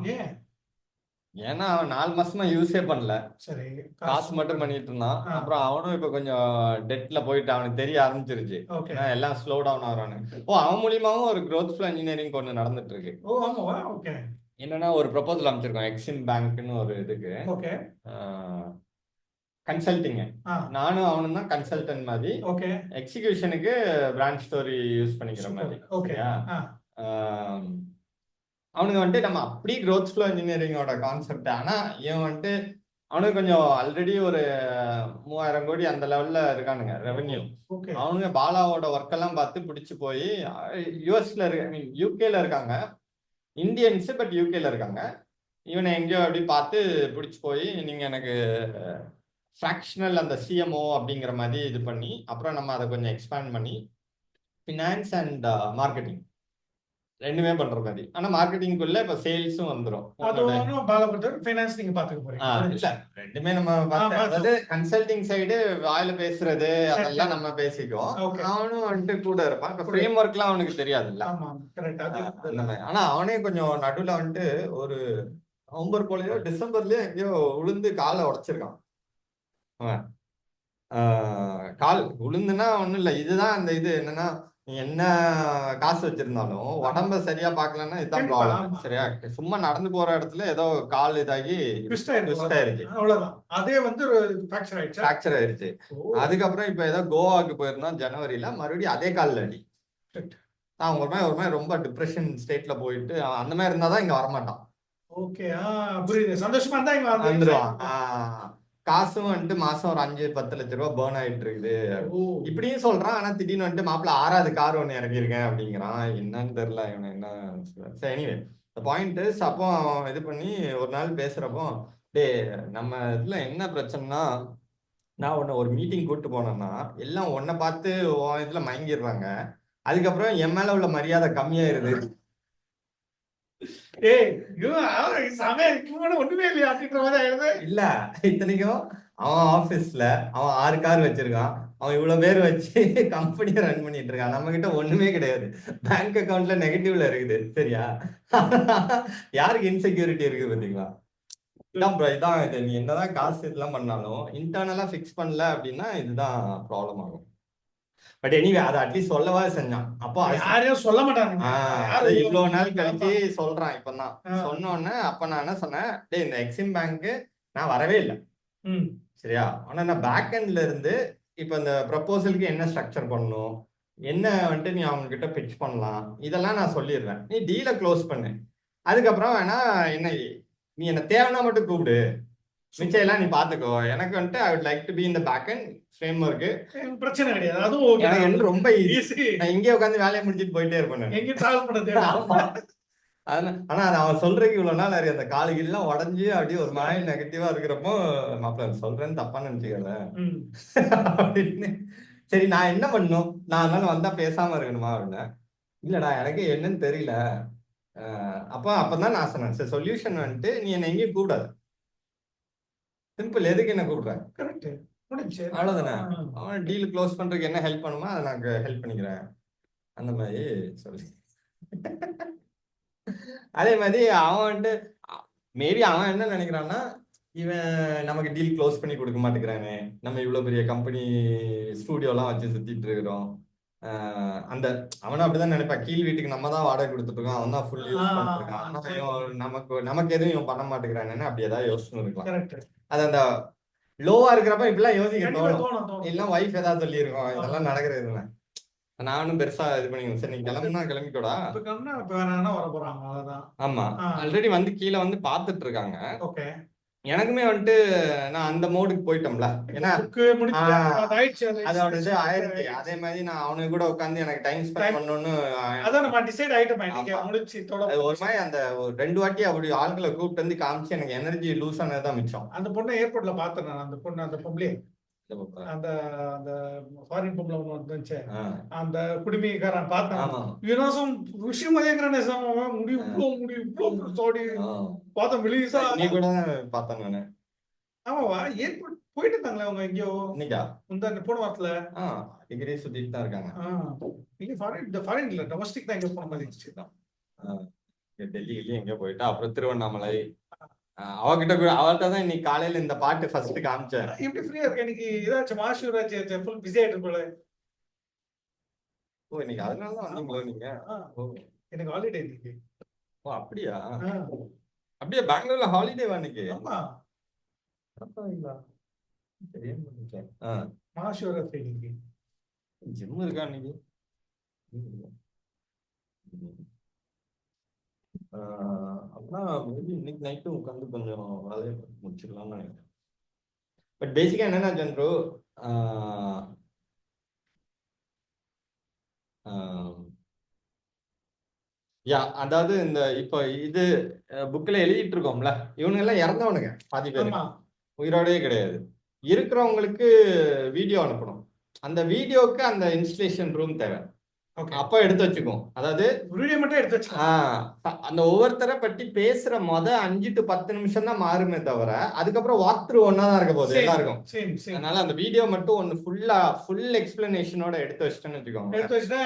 ஏன்னா அவன் 4 மாசமா யூஸே பண்ணல. சரி. காசு மட்டும் பண்ணிட்டு இருந்தான். அப்புறம் அவனும் இப்ப கொஞ்சம் டெட்ல போயிட்டு அவனுக்கு தெரிய ஆரம்பிச்சிருச்சு. எல்லாம் ஸ்லோ டவுன் ஆகுறானு. அவன் மூலியமாவும் ஒரு growth flow engineering ஒண்ணு நடந்துட்டு இருக்கு. ஆமாவா? ஓகே. என்னன்னா ஒரு ப்ரொபோசல் அமைச்சிருக்கோம் எக்ஸிம் பேங்க்னு ஒரு இதுக்கு. ஓகே. கன்சல்டிங். நானும் அவனும் தான் கன்சல்டன்ட் மாதிரி. ஓகே. எக்ஸிகியூஷனுக்கு பிரான்ச் ஸ்டோரி யூஸ் பண்ணிக்கிற மாதிரி. ஓகே. அவனுக்கு வந்துட்டு நம்ம அப்படி growth flow engineering-ஓட கான்செப்ட். ஆனா இவன் வந்துட்டு அவனுக்கு கொஞ்சம் ஆல்ரெடி ஒரு 3000 கோடி அந்த லெவல்ல இருக்கானுங்க ரெவென்யூ. அவனுங்க பாலாவோட ஒர்க் எல்லாம் பார்த்து பிடிச்சு போய் யூஎஸ்ல இருக்க, யூகேல இருக்காங்க இந்தியன்ஸ், பட் யூகேல இருக்காங்க. இவனை எங்கேயோ அப்படி பார்த்து பிடிச்சி போய் நீங்க எனக்கு ஃப்ராக்ஷனல் அந்த சிஎம்ஓ அப்படிங்கிற மாதிரி இது பண்ணி, அப்புறம் நம்ம அதை கொஞ்சம் எக்ஸ்பேண்ட் பண்ணி ஃபினான்ஸ் அண்ட் மார்க்கெட்டிங் ரெண்டுமே பண்ற மாதிரி. ஆனா மார்க்கெட்டிங்குள்ள இப்ப சேல்ஸும் வந்துரும். ஃபைனான்ஸ் நீங்க பாத்துக்க போறீங்க. இல்ல ரெண்டுமே நம்ம அதாவது கன்சல்டிங் சைடு வாயில பேசுறது அதெல்லாம் நம்ம பேசிக்குவோம். அவனும் வந்துட்டு கூட இருப்பான். இப்ப ஃப்ரேம் ஒர்க்லாம் அவனுக்கு தெரியாதுல்ல. ஆனா அவனே கொஞ்சம் நடுவுல வந்துட்டு ஒரு நவம்பர் போலயோ டிசம்பர்லயோ எங்கேயோ உளுந்து காலை உடைச்சிருக்கான். கால் உளுந்துன்னா ஒண்ணும் இல்ல, இதுதான் அந்த இது என்னன்னா என்ன காசு வச்சிருந்தாலும் உடம்ப சரியா பாக்கலன்னா இதுதான் ப்ராப்ளம். சரியா சும்மா நடந்து போற இடத்துல ஏதோ கால் இதாகி ஆயிருச்சு. அதே வந்து ஃபிராக்சர் ஆயிருச்சு. அதுக்கப்புறம் இப்ப ஏதோ கோவாக்கு போயிருந்தோம் ஜனவரியில, மறுபடியும் அதே கால்ல அடி. அவன் ஒரு மாதிரி ரொம்ப டிப்ரெஷன் ஸ்டேட்ல போயிட்டு அந்த மாதிரி இருந்தாதான் இங்க வரமாட்டான். ஓகே, புரியுது. சந்தோஷமா இருந்தா இங்க வந்துருவான். காசும் வந்துட்டு மாசம் ஒரு 5-10 லட்ச ரூபாய் பேர்ன் ஆயிட்டு இருக்குது இப்படியும் சொல்றான். ஆனா திடீர்னு வந்துட்டு மாப்பிள்ள 6வது கார் ஒண்ணு இறங்கியிருக்கேன் அப்படிங்கிறான். என்னன்னு தெரியல இவனை என்ன. எனிவே பாயிண்ட் இஸ், அப்போ இது பண்ணி ஒரு நாள் பேசுறப்போ, டே நம்ம இதுல என்ன பிரச்சனைனா, நான் உன்னை ஒரு மீட்டிங் கூப்பிட்டு போனேன்னா எல்லாம் உன்னை பார்த்து இதுல மயங்கிடுறாங்க. அதுக்கப்புறம் என் மேல உள்ள மரியாதை கம்மியாயிருது. இல்ல இத்தனைக்கும் அவன் ஆபீஸ்ல அவன் 6 கார் வச்சிருக்கான். அவன் இவ்வளவு பேர் வச்சு கம்பெனியை ரன் பண்ணிட்டு இருக்கான். நம்ம கிட்ட ஒண்ணுமே கிடையாது. பேங்க் அக்கவுண்ட்ல நெகட்டிவ்ல இருக்குது. சரியா யாருக்கு இன்செக்யூரிட்டி இருக்கு பாத்தீங்களா? இதான் இது. நீ என்னதான் காசு இதெல்லாம் பண்ணாலும் இன்டர்னலா பிக்ஸ் பண்ணல அப்படின்னா இதுதான் ப்ராப்ளம் ஆகும். பட் எனிவே அதை அட்லீஸ்ட் சொல்லவா செஞ்சான். அப்போ யாரையும் சொல்ல மாட்டாங்க. இவ்வளவு நாள் கழிச்சு சொல்றான். இப்பதான் சொன்ன உடனே அப்ப நான் என்ன சொன்னேன், டே இந்த எக்ஸிம் பேங்க் நான் வரவே இல்லை. சரியா, ஆனா நான் பேக் எண்ட்ல இருந்து இப்ப இந்த ப்ரப்போசலுக்கு என்ன ஸ்ட்ரக்சர் பண்ணணும், என்ன வந்துட்டு நீ அவங்க கிட்ட பிட்ச் பண்ணலாம், இதெல்லாம் நான் சொல்லிடுறேன். நீ டீலை க்ளோஸ் பண்ணு. அதுக்கப்புறம் வேணா என்ன நீ என்ன தேவைன்னா மட்டும் கூப்பிடு, மிச்சம் எல்லாம் நீ பாத்துக்கோ. எனக்கு வந்துட்டு I would like to be in the back end framework. பிரச்சனை கிடையாது. அதுவும் எனக்கு ரொம்ப ஈஸி. நான் இங்கே உட்காந்து வேலையை முடிச்சிட்டு போயிட்டே இருப்பேன். எங்க டிராவல் பண்ண தேவை. ஆனா அவன் சொல்றதுக்கு இவ்வளவு நாள் அந்த காலுகெல்லாம் உடஞ்சி அப்படியே ஒரு மாதிரி நெகட்டிவா இருக்கிறப்போ, மாப்பிள்ள சொல்றேன்னு தப்பா நினைச்சுக்கல அப்படின்னு. சரி நான் என்ன பண்ணும், நான் அதனால வந்தா பேசாம இருக்கணுமா அப்படின்னா, இல்லடா எனக்கு என்னன்னு தெரியல. அப்பதான் நான் சொன்னேன், சரி சொல்யூஷன் வந்துட்டு நீ என்ன எங்கேயும் கூப்பிடாது. சிம்பிள், எதுக்கு என்ன கூப்பிடுற? கரெக்ட், அவ்வளவுதானே. அவன் டீல் க்ளோஸ் பண்றதுக்கு என்ன ஹெல்ப் பண்ணுமா அதை நான் ஹெல்ப் பண்ணிக்கிறேன் அந்த மாதிரி சொல்லி. அதே மாதிரி அவன் வந்துட்டு மேபி அவன் என்ன நினைக்கிறான்னா, இவன் நமக்கு டீல் க்ளோஸ் பண்ணி கொடுக்க மாட்டேங்கிறானே, நம்ம இவ்வளவு பெரிய கம்பெனி ஸ்டூடியோலாம் வச்சு சுத்திட்டு இருக்கிறோம், அந்த அவனும் அப்படிதான் நினைப்பான், கீழ் வீட்டுக்கு நம்ம தான் வாடகை கொடுத்துட்டு இருக்கோம், அவன் தான் ஃபுல் யூஸ் பண்ணிட்டு இருக்கான், ஆனா நமக்கு எதுவும் இவன் பண்ண மாட்டேங்கிறான்னு அப்படி ஏதாவது யோசனை இருக்கலாம். அது அந்த லோவா இருக்கிறப்ப இப்படிலாம் யோசிக்க தோணும். இல்ல வைஃப் ஏதாவது சொல்லியிருக்கோம், இதெல்லாம் நடக்கிறது இல்லை. நானும் பெருசா இது பண்ணி சரி நீங்க கிளம்புனா கிளம்பிக்கூடா. ஆமா, ஆல்ரெடி வந்து கீழே வந்து பாத்துட்டு இருக்காங்க. எனக்குமே வந்துட்டு நான் அந்த மோடுக்கு போயிட்டோம்ல, ஏன்னா அதோட இது ஆயிடுச்சு. அதே மாதிரி நான் அவனுக்கு கூட உட்காந்து எனக்கு டைம் ஸ்பெண்ட் பண்ணணும்னு ஒரு மாதிரி அந்த 2 வாட்டி அப்படி ஆட்களை கூப்பிட்டு வந்து காமிச்சு எனக்கு எனர்ஜி லூஸ் ஆனதுதான் மிச்சம். அந்த பொண்ணை ஏர்போர்ட்ல பார்த்தேன் நான். அந்த பொண்ணு, அந்த பொம்பளை, அந்த அந்த ஃபாரின் பொம்பளை ஒன்று வந்துச்சு, அந்த குடிமைக்காரன் பார்த்தேன். வினோசம் விஷயம் முடி இவ்வளோ முடி இவ்வளோ தோடி பார்த்தேன். வெளியூசா நீ கூட பார்த்தேன் நானு. ஆமாவா, ஏர்போர்ட் போயிட்டு இருந்தாங்களே அவங்க எங்கேயோ இன்னைக்கா இந்த போன வாரத்துல. டிகிரி சுத்திட்டு தான் இருக்காங்க. நீங்க ஃபாரின் இல்ல, டொமஸ்டிக் தான். எங்க போன மாதிரி இருந்துச்சு தான். டெல்லியிலயும் எங்க போயிட்டா, அப்புறம் திருவண்ணாமலை. அவகிட்ட கூட அவள்கிட்ட தான் இன்னைக்கு காலையில இந்த பாட்டு ஃபர்ஸ்ட் காமிச்சேன். எப்படி ஃப்ரீயா இருக்கு இன்னைக்கு? ஏதாச்சும் மாஷூராஜ் ஃபுல் பிஸி ஆயிட்டு போல. ஓ, இன்னைக்கு அதனால தான் வந்தீங்களோ நீங்க? எனக்கு ஹாலிடே இன்னைக்கு. ஓ அப்படியா? அப்படியே பெங்களூர்ல ஹாலிடேவா இன்னைக்கு? ஆமா, மாஷூராஜ் இன்னைக்கு ஜிம் இருக்கா இன்னைக்கு? அப்படின்னா மேபி இன்னைக்கு நைட்டும் உட்காந்து கொஞ்சம் வேலையை முடிச்சிடலாம்னு நினைக்கிறேன். பட் பேசிக்கா என்னன்னா சந்துரு, அதாவது இந்த இப்போ இது புக்ல எழுதிட்டு இருக்கோம்ல, இவனுங்க எல்லாம் இறந்தவனுங்க, பாதி பேர் உயிரோடயே கிடையாது. இருக்கிறவங்களுக்கு வீடியோ அனுப்பணும். அந்த வீடியோக்கு அந்த இன்ஸ்டலேஷன் ரூம் தேவை. அப்ப எடுத்து வச்சுக்கோ. அதாவது வீடியோ மட்டும் எடுத்து வச்சுக்கோ. அந்த ஒவ்வொருத்தரை பற்றி பேசுற 5 to 10 நிமிஷம் தான் மாறுமே தவிர, அதுக்கப்புறம் வாக் த்ரூ ஒன்னா தான் இருக்க போகுது எல்லாருக்கும். அதனால அந்த வீடியோ மட்டும் ஒன்னு ஃபுல் எக்ஸ்பிளனேஷனோட எடுத்து வச்சுட்டேன்னு வச்சுக்கோங்க.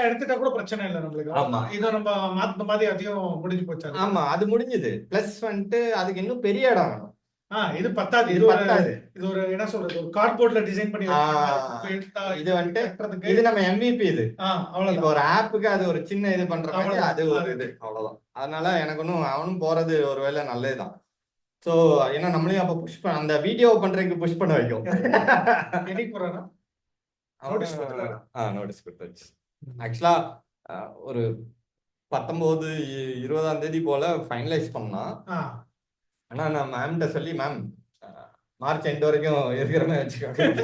எடுத்துட்டா கூட பிரச்சனை இல்லை நம்மளுக்கு. ஆமா, இதை நம்ம மாத்த மாதிரி அதிகம் முடிஞ்சு போச்சு. ஆமா, அது முடிஞ்சது. பிளஸ் வந்துட்டு அதுக்கு இன்னும் பெரிய இடம் வேணும். இது பத்தாது. இது ஒரு என்ன சொல்றது, ஒரு கார்ட்போர்ட்ல டிசைன் பண்ணி இது வந்துட்டு இது நம்ம MVP. இது இப்போ ஒரு ஆப்புக்கு அது ஒரு சின்ன இது பண்ற மாதிரி அது ஒரு இது, அவ்வளவுதான். அதனால எனக்கு ஒன்னும் அவனும் போறது ஒருவேளை நல்லதுதான். சோ ஏன்னா நம்மளையும் அப்ப புஷ் பண்ண, அந்த வீடியோ பண்றதுக்கு புஷ் பண்ண வைக்கும். நோட்டீஸ் கொடுத்தாச்சு. ஆக்சுவலா ஒரு 19, 20ஆம் தேதி போல ஃபைனலைஸ் பண்ணா. ஆனா நான் மேம்கிட்ட சொல்லி, மேம் மார்ச் எண்ட் வரைக்கும் இருக்கிற மாதிரி வச்சுக்கோங்க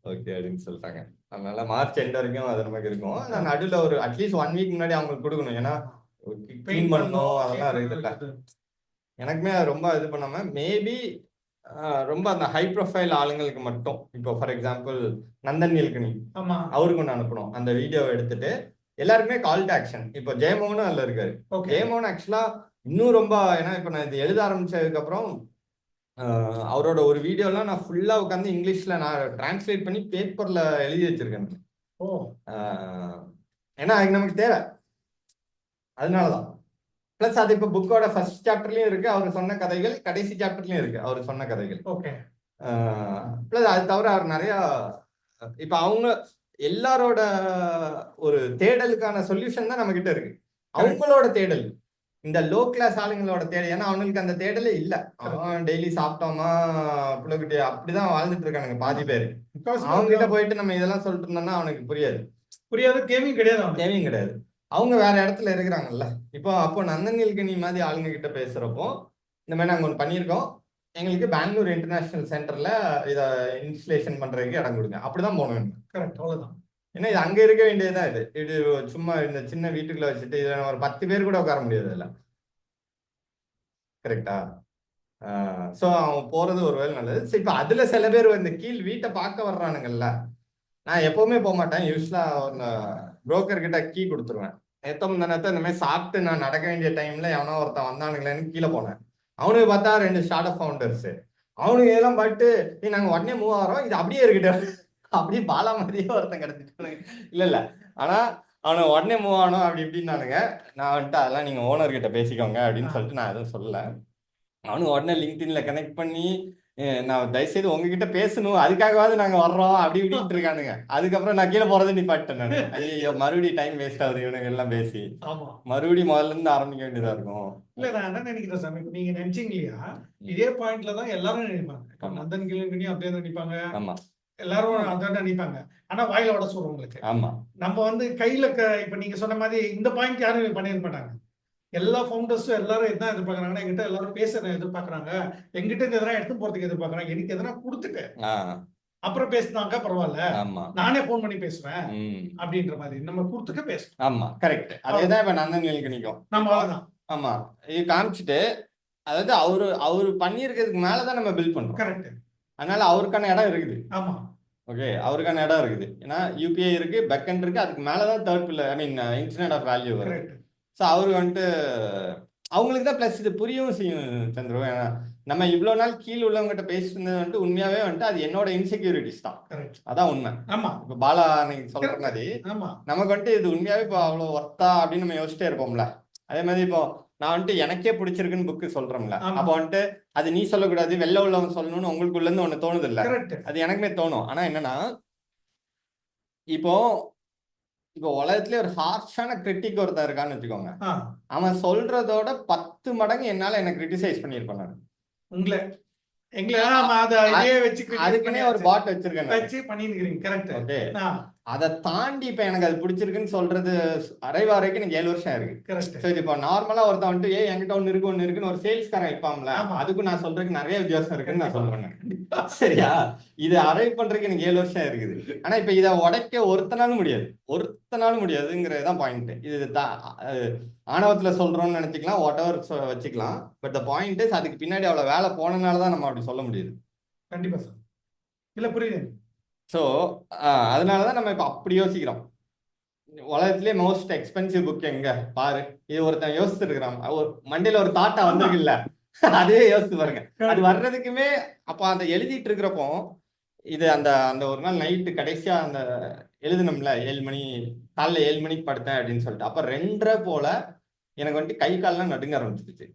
ஓகே அப்படின்னு சொல்லிட்டாங்க. அதனால மார்ச் எண்ட் வரைக்கும் அது நமக்கு இருக்கும். நான் நடுவில் ஒரு அட்லீஸ்ட் 1 வீக் முன்னாடி அவங்களுக்கு கொடுக்கணும். ஏன்னா கிளீன் பண்ணணும், அதெல்லாம் இருக்குதுல்ல. எனக்குமே ரொம்ப இது பண்ணாம மேபி ரொம்ப அந்த ஹை ப்ரொஃபைல் ஆளுங்களுக்கு மட்டும், இப்போ ஃபார் எக்ஸாம்பிள் நந்தன் நீல்கனி, அவருக்கு ஒன்று அனுப்பணும். அந்த வீடியோவை எடுத்துட்டு எல்லாருக்குமே கால் டு ஆக்ஷன். இப்போ ஜெயமோகனும் அதுல இருக்காரு. ஜெயமோகன் ஆக்சுவலா இன்னும் ரொம்ப, ஏன்னா இப்போ நான் இது எழுத ஆரம்பிச்சதுக்கு அப்புறம் அவரோட ஒரு வீடியோலாம் நான் ஃபுல்லா உட்காந்து இங்கிலீஷ்ல நான் டிரான்ஸ்லேட் பண்ணி பேப்பர்ல எழுதி வச்சிருக்கேன். ஏன்னா அது நமக்கு தேவை, அதனாலதான். பிளஸ் அது இப்போ புக்கோட ஃபர்ஸ்ட் சாப்டர்லயும் இருக்கு அவர் சொன்ன கதைகள், கடைசி சாப்டர்லயும் இருக்கு அவர் சொன்ன கதைகள். பிளஸ் அது தவிர அவர் நிறைய இப்ப அவங்க எல்லாரோட ஒரு தேடலுக்கான சொல்யூஷன் தான் நம்ம கிட்ட இருக்கு. அவங்களோட தேடல், இந்த லோ கிளாஸ் ஆளுங்களோட தேடல். ஏன்னா அவங்களுக்கு அந்த தேடலே இல்ல. அவன் டெய்லி சாப்பிட்டோமா பிள்ளைகிட்ட அப்படிதான் வாழ்ந்துட்டு இருக்கானுங்க பாதி பேரு. அவங்க கிட்ட போயிட்டு நம்ம இதெல்லாம் சொல்லிட்டு இருந்தோம்னா அவனுக்கு புரியாது. தேவையும் கிடையாது. அவங்க வேற இடத்துல இருக்கிறாங்கல்ல. இப்போ அப்போ நந்தன் நீல்கனி மாதிரி ஆளுங்க கிட்ட பேசுறப்போ, இந்த மாதிரி நாங்க ஒன்று பண்ணியிருக்கோம், எங்களுக்கு பெங்களூர் இன்டர்நேஷனல் சென்டர்ல இதை இன்ஸ்டலேஷன் பண்றதுக்கு இடம் கொடுங்க, அப்படிதான் போனோம். கரெக்ட், அவ்வளவுதான். ஏன்னா இது அங்க இருக்க வேண்டியதுதான். இது சும்மா இந்த சின்ன வீட்டுக்குள்ள வச்சுட்டு இதுல ஒரு 10 பேர் கூட உட்கார முடியாது இல்ல. கரெக்டா? சோ அவன் போறது ஒருவேளை நல்லது. இப்ப அதுல சில பேர் இந்த கீழ் வீட்டை பார்க்க வர்றானுங்கல்ல. நான் எப்பவுமே போக மாட்டேன். யூஸ்வலா புரோக்கர் கிட்ட கீ கொடுத்துருவேன். நேரத்தை இந்த மாதிரி சாப்பிட்டு நான் நடக்க வேண்டிய டைம்ல எவனோ ஒருத்தன் வந்தானுங்களேன்னு கீழே போனேன். அவனுக்கு பார்த்தா 2 ஸ்டார்ட் அப் ஃபவுண்டர்ஸ். அவனுக்கு இதெல்லாம் பார்த்து நாங்க உடனே மூவ் ஆகிறோம், இது அப்படியே இருக்கட்டும், அப்படியே பாலா மாதிரியே ஒருத்தன் கிடைச்சிட்டு இல்ல. ஆனா அவனை உடனே மூவ் ஆகணும் அப்படி இப்படின்னானுங்க. நான் வந்துட்டு அதெல்லாம் நீங்க ஓனர் கிட்ட பேசிக்கோங்க அப்படின்னு சொல்லிட்டு நான் எதுவும் சொல்லல. அவனுக்கு உடனே லிங்க்டின்ல கனெக்ட் பண்ணி நான் தயவுசெய்து உங்ககிட்ட பேசணும், அதுக்காகவாவது நாங்க வர்றோம் அப்படி இப்படின்ட்டு இருக்கானுங்க. அதுக்கப்புறம் நான் கீழே போறதை நிப்பாட்டேன் நான். ஐயோ மறுபடியும் டைம் வேஸ்ட் ஆகுது இவனுங்க எல்லாம் பேசி, ஆமா மறுபடியும் முதல்ல இருந்து ஆரம்பிக்க வேண்டியதா இருக்கும். இல்ல நான் என்ன நினைக்கிறேன் சாமி, நீங்க நினைச்சீங்க இல்லையா, இதே பாயிண்ட்ல தான் எல்லாரும் நினைப்பாங்க. இப்ப நந்தன் கிழங்கனி அப்படியே நினைப்பாங்க, ஆமா எல்லாரும் அதான் நினைப்பாங்க. ஆனா வாயில விட சொல்றவங்களுக்கு ஆமா நம்ம வந்து கையில இப்ப நீங்க சொன்ன மாதிரி இந்த பாயிண்ட் யாரும் பண்ணிட மாட்டாங்க. எல்லா ஃபவுண்டர்ஸும் எல்லாரும் என்ன எதிர்பார்க்கறாங்கன்னா, என்கிட்ட எல்லாரும் பேச எதிர்பார்க்கறாங்க, என்கிட்ட இருந்து எதனா எடுத்து போறதுக்கு எதிர்பார்க்கறாங்க, எனக்கு எதனா கொடுத்துட்டு அப்புறம் பேசினாங்க பரவாயில்ல, ஆமா நானே போன் பண்ணி பேசுவேன் ம் அப்படின்ற மாதிரி நம்ம கொடுத்துட்டு பேசணும். ஆமா கரெக்ட். அதேதான் இப்ப நந்தன்களுக்கு நிக்கும். நம்ம அவ்வளவுதான். ஆமா இது காமிச்சிட்டு, அதாவது அவரு பண்ணியிருக்கிறதுக்கு மேலதான் நம்ம பில்ட் பண்றோம். கரெக்ட். அதனால அவருக்கான இடம் இருக்குது. ஆமா ஓகே, அவருக்கான இடம் இருக்குது. ஏன்னா யூபிஐ இருக்கு, பேக்எண்ட் இருக்கு, அதுக்கு மேலதான் third pillar, I mean internet of value வரும். கரெக்ட். ஸோ அவரு வந்துட்டு அவங்களுக்கு தான் ப்ளஸ் இது புரியவும் செய்யும் சந்திரு. ஏன்னா நம்ம இவ்வளவு நாள் கீழ் உள்ளவங்ககிட்ட பேசினது வந்துட்டு உண்மையாவே வந்துட்டு அது என்னோட இன்செக்யூரிட்டிஸ் தான். கரெக்ட். அதான் உண்மை. ஆமா இப்ப பாலா நீங்க சொல்ற மாதிரி ஆமா நமக்கு வந்துட்டு இது உண்மையாவே இப்போ அவ்வளவு ஒர்த்தா அப்படின்னு நம்ம யோசிச்சிட்டே இருப்போம்ல. அதே மாதிரி இப்போ நான் வந்துட்டு எனக்கே பிடிச்சிருக்குன்னு புக்கு சொல்றோம்ல, ஆமா. அப்போ வந்துட்டு அது நீ சொல்லக்கூடாது, வெளில உள்ளவங்க சொல்லணும்னு உங்களுக்குள்ள இருந்து ஒண்ணு தோணுது இல்ல, கரெக்ட். அது எனக்குமே தோணும். ஆனா என்னன்னா, இப்போ இப்போ உலகத்திலே ஒரு ஹார்ஷான கிரிட்டிக் ஒருத்தன் இருக்கான்னு வச்சுக்கோங்க, அவன் சொல்றதோட 10 மடங்கு என்னால என்ன கிரிட்டிசைஸ் பண்ணியிருப்பேன் நான். உங்களை எங்களை நாம அதை இதே வச்சு அதுக்குன்னே ஒரு பாட் வச்சிருக்கேன் வச்சு பண்ணிருக்கீங்க. கரெக்ட். ஓகே, அதை தாண்டி இப்ப எனக்கு அது பிடிச்சிருக்குன்னு சொல்றது அரைவாரைக்கு எனக்கு 7 வருஷம் இருக்கு. கரெக்ட். சரி, இப்போ நார்மலா ஒருத்தன் வந்துட்டு என்கிட்ட ஒண்ணு இருக்குன்னு ஒரு சேல்ஸ்காரன் வைப்பாங்களா, அதுக்கும் நான் சொல்றதுக்கு நிறைய வித்தியாசம் இருக்குன்னு நான் சொல்றேன். சரியா, இது அரைவ் பண்றதுக்கு எனக்கு 7 வருஷம் இருக்குது. ஆனா இப்ப இதை உடைக்க ஒருத்தனாலும் முடியாதுங்கிறதுதான் பாயிண்ட். இது ஆணவத்துல சொல்றோம்னு நினைச்சுக்கலாம், வாட் எவர் வச்சுக்கலாம். பட் த பாயிண்ட் இஸ், அதுக்கு பின்னாடி அவ்வளவு வேலை போனனாலதான் நம்ம அப்படி சொல்ல முடியுது. கண்டிப்பா சார். இல்ல புரியுது. ஸோ அதனாலதான் நம்ம இப்ப அப்படி யோசிக்கிறோம். உலகத்திலே மோஸ்ட் எக்ஸ்பென்சிவ் புக் எங்க பாரு, இது ஒருத்தன் யோசிச்சுட்டு இருக்கிறான், ஒரு மண்டையில ஒரு தாட்டா வந்திருக்கு இல்ல, அதே யோசிச்சு பாருங்க. அது வர்றதுக்குமே அப்ப அந்த எழுதிட்டு இருக்கிறப்போ, இது அந்த அந்த ஒரு நாள் நைட்டு கடைசியா அந்த எழுதணும்ல, 7 மணி காலைல 7 மணிக்கு படுத்தேன் அப்படின்னு சொல்லிட்டு, அப்ப 2:30 போல எனக்கு வந்துட்டு கை கால்லாம் நடுங்க ஆரம்பிச்சிருச்சு.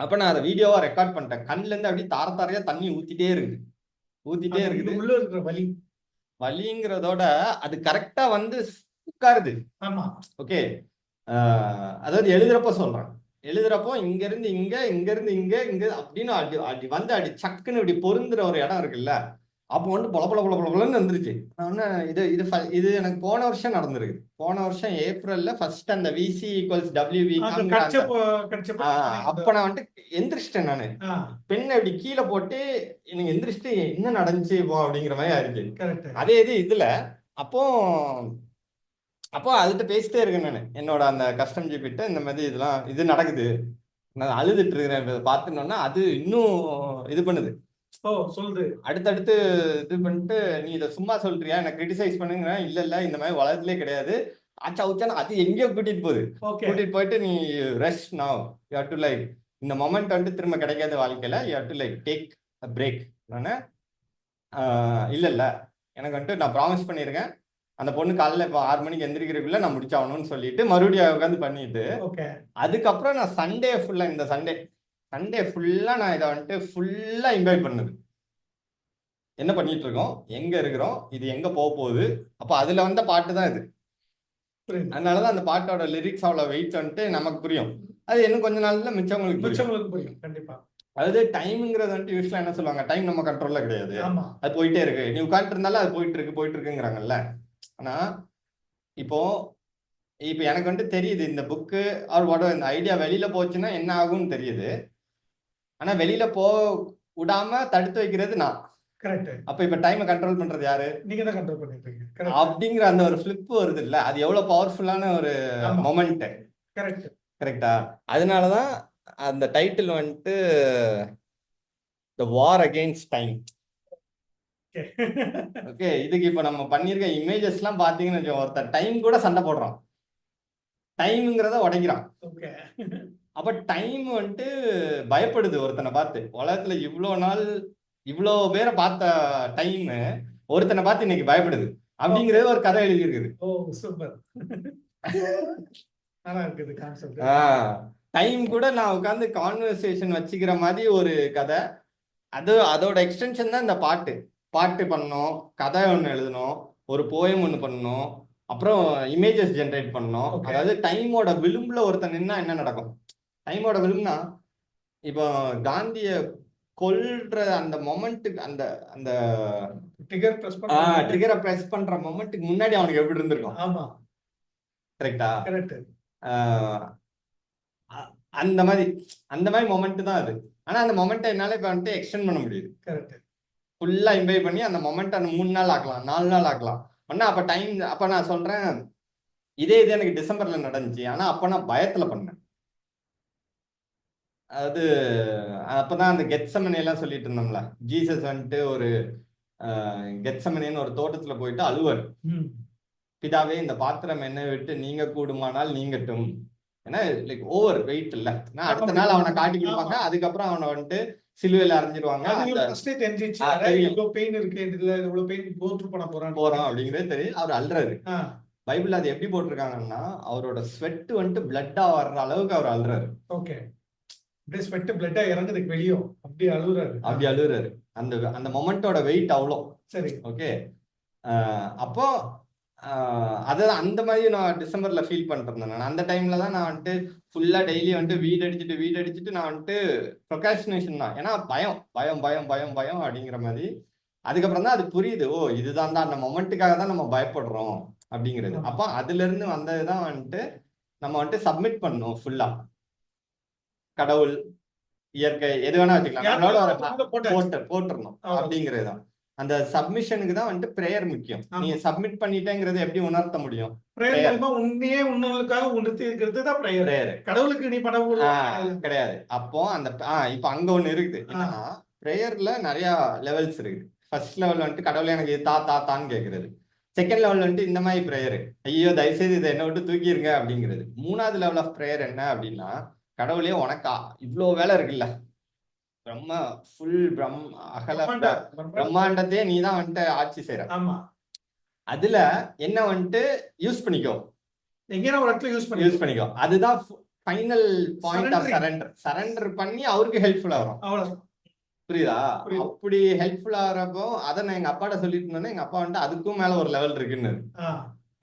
அப்ப நான் அதை வீடியோவா ரெக்கார்ட் பண்ணிட்டேன். கண்ணுல இருந்து அப்படியே தாரையா தண்ணி ஊத்திட்டே இருக்குது. உள்ள இருக்கிற வலிங்கிறதோட அது கரெக்டா வந்து உட்காருது. ஆமா ஓகே, அதாவது எழுதுறப்போ இங்க இருந்து இங்க அப்படின்னு அடி வந்து அடி சக்குன்னு இப்படி பொருந்துற ஒரு இடம் இருக்குல்ல, அப்போ வந்து பொலன்னு வந்துருச்சு. இது எனக்கு போன வருஷம் நடந்திருக்கு. போன வருஷம் ஏப்ரல்ல ஃபர்ஸ்ட் அந்த விசி ஈக்குவல்ஸ் டபிள்யூவி அப்ப நான் வந்துட்டு எந்திரிச்சிட்டேன். நானு பெண்ணை இப்படி கீழே போட்டு எனக்கு எந்திரிச்சிட்டு என்ன நடந்துச்சு அப்படிங்கிற மாதிரி ஆயிடுச்சு. அதே இதுல அப்போ அதுகிட்ட பேசிட்டே இருக்கேன் நான், என்னோட அந்த கஸ்டம் ஜிபிட்ட இந்த மாதிரி இது நடக்குது, நான் அழுதுட்டு இருக்கிறேன் பார்த்துனோன்னா அது இன்னும் இது பண்ணுது. சொல்லுது அடுத்தடுத்து இது பண்ணிட்டு, நீ இதை சும்மா சொல்றியா, என்ன கிரிட்டிசைஸ் பண்ணுங்க, இல்ல இந்த மாதிரி உலகத்திலே கிடையாது, அது எங்கேயோ கூட்டிட்டு போயிட்டு நீ rest now, you have to like இந்த மொமெண்ட் வந்துட்டு திரும்ப கிடைக்காத வாழ்க்கையில, you have to like take a break. நானு இல்ல எனக்கு வந்துட்டு நான் ப்ராமிஸ் பண்ணிருக்கேன், அந்த பொண்ணு காலையில இப்போ 6 மணிக்கு எந்திரிக்கிறதுக்குள்ள நான் முடிச்சாகணும்னு சொல்லிட்டு மறுபடியும் உட்காந்து பண்ணிட்டு, அதுக்கப்புறம் நான் சண்டே ஃபுல்லா நான் இதை வந்துட்டு ஃபுல்லா இன்வைட் பண்ணுது. என்ன பண்ணிட்டு இருக்கோம், எங்க இருக்கிறோம், இது எங்க போக போகுது. அப்ப அதுல வந்த பாட்டு தான் இது. அதனாலதான் அந்த பாட்டோட லிரிக்ஸ் அவ்வளவு வெயிட் வந்துட்டு நமக்கு புரியும். அது இன்னும் கொஞ்ச நாள்ல மிச்சவங்களுக்கு புரியும். கண்டிப்பா. அதாவது டைம்ங்கிறது வந்துட்டு யூஸ்வலா என்ன சொல்லுவாங்க, டைம் நம்ம கண்ட்ரோல்ல கிடையாது, அது போயிட்டே இருக்கு, நீ உட்காந்துட்டு இருந்தாலும் அது போயிட்டு இருக்குங்கிறாங்கல்ல. ஆனா இப்போ எனக்கு வந்துட்டு தெரியுது, இந்த புக்கு இந்த ஐடியா வெளியில போச்சுன்னா என்ன ஆகும்னு தெரியுது. ஆனா வெளியில விடாம தடுத்து வைக்கிறது நான். கரெக்ட். அப்ப இப்ப டைமை கண்ட்ரோல் பண்றது யாரு, நீங்க தான் கண்ட்ரோல் பண்ணிட்டு இருக்கீங்க அப்படிங்கிற அந்த ஒரு ஃபிளிப் வருது இல்ல, அது எவ்வளவு பவர்ஃபுல்லான ஒரு மொமெண்ட். கரெக்டா. அதனாலதான் அந்த டைட்டில் வந்துட்டு தி வார் அகைன்ஸ்ட் டைம். ஓகே, இதுக்கு இப்ப நம்ம பண்ணிருக்க இமேஜஸ் எல்லாம் பாத்தீங்கன்னு, ஒருத்தர் டைம் கூட சண்டை போடுறான், டைம்ங்கிறத உடைக்கிறான். அப்ப டைம் வந்துட்டு பயப்படுது ஒருத்தனை பார்த்து. உலகத்துல இவ்வளவு நாள் இவ்வளோ பேரை பார்த்த டைம் ஒருத்தனை பார்த்து இன்னைக்கு பயப்படுது அப்படிங்கறது ஒரு கதை எழுதி இருக்குது. டைம் கூட நான் உட்காந்து கான்வர்சேஷன் வச்சுக்கிற மாதிரி ஒரு கதை. அதோட எக்ஸ்டென்ஷன் தான் இந்த பாட்டு பண்ணணும், கதை ஒன்று எழுதணும், ஒரு போயம் ஒன்று பண்ணணும், அப்புறம் இமேஜஸ் ஜென்ரேட் பண்ணணும். அதாவது டைமோட விளிம்புல ஒருத்தன் நின்னா என்ன நடக்கும்? டைமோட விளிம்புனா இப்போ காந்திய கொல்ற அந்த மொமெண்ட்டுக்கு அந்த அந்த ட்ரிகரை பிரஸ் பண்ற மொமெண்ட்டுக்கு முன்னாடி அவனுக்கு எப்படி இருந்திருக்கும்? ஆமா, கரெக்டா? கரெக்ட். அந்த மாதிரி மொமெண்ட் தான் அது. ஆனா அந்த மொமெண்ட்டை என்னால இப்ப வந்துட்டு எக்ஸ்டெண்ட் பண்ண முடியுது. கரெக்ட். ஃபுல்லா இம்பை பண்ணி அந்த மொமெண்ட் அந்த 3 நாள் ஆக்கலாம், 4 நாள் ஆக்கலாம். ஆனா அப்ப நான் சொல்றேன், இது எனக்கு டிசம்பர்ல நடந்துச்சு. ஆனா அப்ப நான் பயத்துல பண்ணேன். அது அப்பதான் அந்த கெத்செமனே எல்லாம் சொல்லிட்டு இருந்தோம்ல, ஜீசஸ் வந்துட்டு ஒரு கெத்செமனேன்னு ஒரு தோட்டத்துல போயிட்டு அழுவார். பிதாவே, இந்த பாத்திரம் என்னை விட்டு நீங்க கூடுமானால் நீங்கட்டும். ஏன்னா லைக் ஓவர் வெயிட் இல்ல. அடுத்த நாள் அவனை காட்டி கொடுப்பாங்க, அதுக்கப்புறம் அவனை வந்துட்டு சிலுவையில அரைஞ்சிருவாங்க. போறோம் அப்படிங்கிறது தெரியும். அவர் அல்றாரு. பைபிள் அது எப்படி போட்டிருக்காங்கன்னா, அவரோட ஸ்வெட் வந்துட்டு பிளட்டா வர்ற அளவுக்கு அவர் அல்றாரு. ஓகே, ஸ்வெட் பிளட்டா இறங்குதுக்கு வெளியும் அப்படி அழுகுறாரு. அந்த மொமெண்டோட வெயிட் அவ்வளோ. சரி, ஓகே. அப்போ அதான் அந்த மாதிரி நான் டிசம்பர்ல ஃபீல் பண்ணிட்டு இருந்தேன். அந்த டைம்ல தான் நான் வந்துட்டு ஃபுல்லா டெய்லி வந்துட்டு வீடு அடிச்சுட்டு நான் வந்துட்டு ப்ரொகாஸ்டினேஷன் தான். ஏன்னா பயம் பயம் பயம் பயம் பயம் அப்படிங்கிற மாதிரி. அதுக்கப்புறம் தான் அது புரியுது, ஓ இதுதான் தான் அந்த மொமெண்ட்டுக்காக தான் நம்ம பயப்படுறோம் அப்படிங்கிறது. அப்போ அதுல இருந்து வந்ததுதான் வந்துட்டு நம்ம வந்துட்டு சப்மிட் பண்ணணும் ஃபுல்லா. கடவுள், இயற்கை, எது வேணா வச்சுக்கலாம், போட்டுறணும் அப்படிங்கிறது தான். அந்த சப்மிஷனுக்கு தான் வந்துட்டு பிரேயர் முக்கியம். நீங்க சப்மிட் பண்ணிட்டேங்கிறது எப்படி உணர்த்த முடியும்? உண்மையே உன்னங்களுக்காக உணர்த்தி தான் பிரேயர். கடவுளுக்கு நீ கிடையாது. அப்போ அந்த இப்ப அங்க ஒண்ணு இருக்குது. என்னன்னா பிரேயர்ல நிறைய லெவல்ஸ் இருக்கு. ஃபர்ஸ்ட் லெவல் வந்துட்டு கடவுளை எனக்கு தான்னு கேட்கறது. செகண்ட் லெவல் வந்துட்டு இந்த மாதிரி பிரேயர், ஐயோ தயவுசெய்து இதை என்ன விட்டு தூக்கிருங்க அப்படிங்கிறது. 3வது லெவல் ஆஃப் பிரேயர் என்ன அப்படின்னா, கடவுளே உனக்கா இவ்வளோ வேலை இருக்குல்ல, பிரம்மாண்டத்தையே நீ தான் வந்துட்டு ஆட்சி செய்யற. ஆமா, அதுல என்ன வந்துட்டு யூஸ் பண்ணிக்கோ, யூஸ் பண்ணிக்கோ. அதுதான் ஃபைனல் பாயிண்ட் ஆஃப் சரண்டர் பண்ணி அவருக்கு ஹெல்ப்ஃபுல்லா வரும். புரியுதா? அப்படி ஹெல்ப்ஃபுல்லா வரப்போ அதை நான் எங்க அப்பாட்ட சொல்லிட்டு இருந்தேன். எங்க அப்பா வந்துட்டு அதுக்கும் மேல ஒரு லெவல் இருக்குன்னு.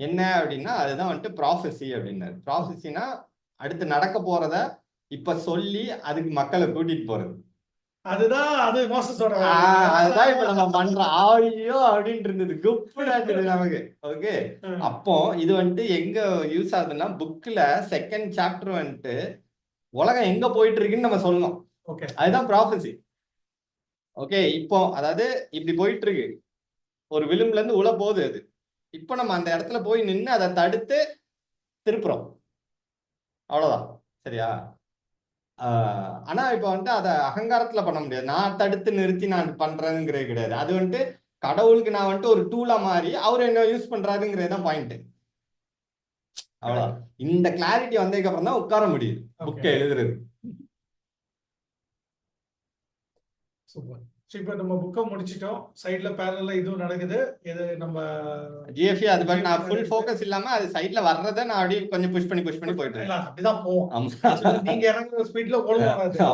என்ன அப்படின்னா, அதுதான் வந்துட்டு ப்ராஃபஸி அப்படின்னாரு. ப்ராஃபஸினா அடுத்து நடக்க போறத இப்ப சொல்லி அதுக்கு மக்களை கூட்டிட்டு போறது. அதுதான் இப்ப நம்ம பண்றோம். ஐயோ அப்படின்னு இருந்தது, குப்பிடாச்சு நமக்கு. ஓகே, அப்போ இது வந்துட்டு எங்க யூஸ் ஆகுதுன்னா, புக்ல 2nd சாப்டர் வந்துட்டு உலகம் எங்க போயிட்டு இருக்குன்னு நம்ம சொல்லணும். அதுதான் ப்ராஃபஸி. ஓகே, இப்போ அதாவது இப்படி போயிட்டு இருக்கு, ஒரு விளிம்புல இருந்து உள்ள போகுது அது. இப்போ நம்ம அந்த இடத்துல போய் நின்று அதை தடுத்து திருப்புறோம், அவ்வளவுதான். சரியா? ஆனா இப்ப வந்துட்டு அதை அகங்காரத்துல பண்ண முடியாது. நான் தடுத்து நிறுத்தி நான் பண்றேங்கிறது கிடையாது. அது வந்துட்டு கடவுளுக்கு நான் வந்துட்டு ஒரு டூலா மாறி அவர் என்ன யூஸ் பண்றாருங்கிறது தான் பாயிண்ட். அவ்வளவுதான். இந்த கிளாரிட்டி வந்ததுக்கு அப்புறம் தான் உட்கார முடியுது புக்கை எழுதுறது. இப்ப நம்ம புக்கை முடிச்சிட்டோம், சைடுல பேரலா இதுவும் நடக்குது. இது நம்ம ஜிஎஃப்இ அது பண்ணி நான் ஃபுல் ஃபோக்கஸ் இல்லாம அது சைடுல வர்றதை நான் அப்படியே கொஞ்சம் புஷ் பண்ணி போயிட்டு இருக்கேன். அப்படிதான் போவோம். நீங்க இறங்குற ஸ்பீட்ல ஓடுவோம். சோ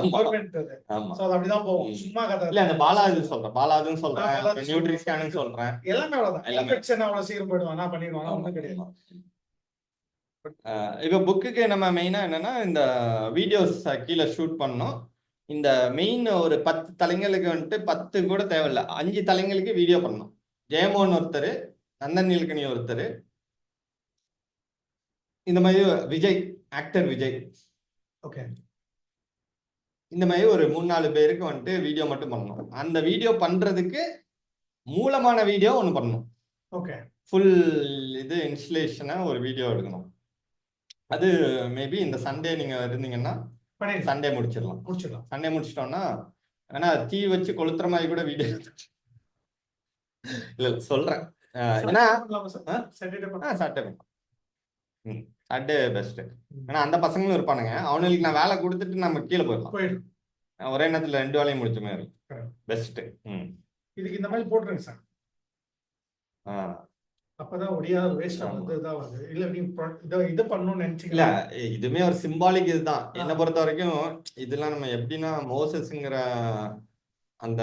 அது அப்படிதான் போவோம். சும்மா கதை இல்ல. அந்த பாலாதுன்னு சொல்றேன், நியூட்ரிஷியானு சொல்றேன், எல்லாமே அவ்வளவுதான். இன்ஃபெக்ஷன் அவ்வளவு சீக்கிரம் போயிடுவானா பண்ணிடுவானா ஒண்ணும் கிடையாது. இப்ப புக்குக்கு நம்ம மெயினா என்னன்னா, இந்த வீடியோஸ் கீழே ஷூட் பண்ணோம். இந்த மெயின் ஒரு 10 தலைங்களுக்கு வந்துட்டு 10 கூட தேவையில்லை, 5 தலைங்களுக்கு வீடியோ பண்ணணும். ஜெயமோகன் ஒருத்தர், நந்தன் நீலகனி ஒருத்தர், இந்த மாதிரி விஜய், ஆக்டர் விஜய், ஓகே, இந்த மாதிரி ஒரு 3-4 பேருக்கு வந்துட்டு வீடியோ மட்டும் பண்ணணும். அந்த வீடியோ பண்றதுக்கு மூலமான வீடியோ ஒன்று பண்ணணும். ஓகே, ஃபுல் இது இன்ஸ்டலேஷனை ஒரு வீடியோ எடுக்கணும். அது மேபி இந்த சண்டே நீங்க இருந்தீங்கன்னா சண்டே முடிச்சிடலாம். சண்டே முடிச்சிட்டோம்னா வேணா தீ வச்சு கொளுத்துற மாதிரி கூட வீடியோ இல்ல சொல்றேன். ஏன்னா சாட்டர்டே பெஸ்ட். ஏன்னா அந்த பசங்களும் இருப்பானுங்க, அவனுக்கு நான் வேலை கொடுத்துட்டு நம்ம கீழே போயிடலாம். ஒரே நேரத்துல 2 வேலையும் முடிச்ச மாதிரி பெஸ்ட். இதுக்கு இந்த மாதிரி போட்டுருங்க சார். அப்பதான் ஒடியா வேஸ்ட் வந்து இதாவது இல்ல. நீ இது பண்ணணும்னு நினைச்சீங்க இல்ல, இதுமே ஒரு சிம்பாலிக் இதுதான். என்னை பொறுத்த வரைக்கும் இதெல்லாம் நம்ம எப்படின்னா, மோசஸ்ங்கிற அந்த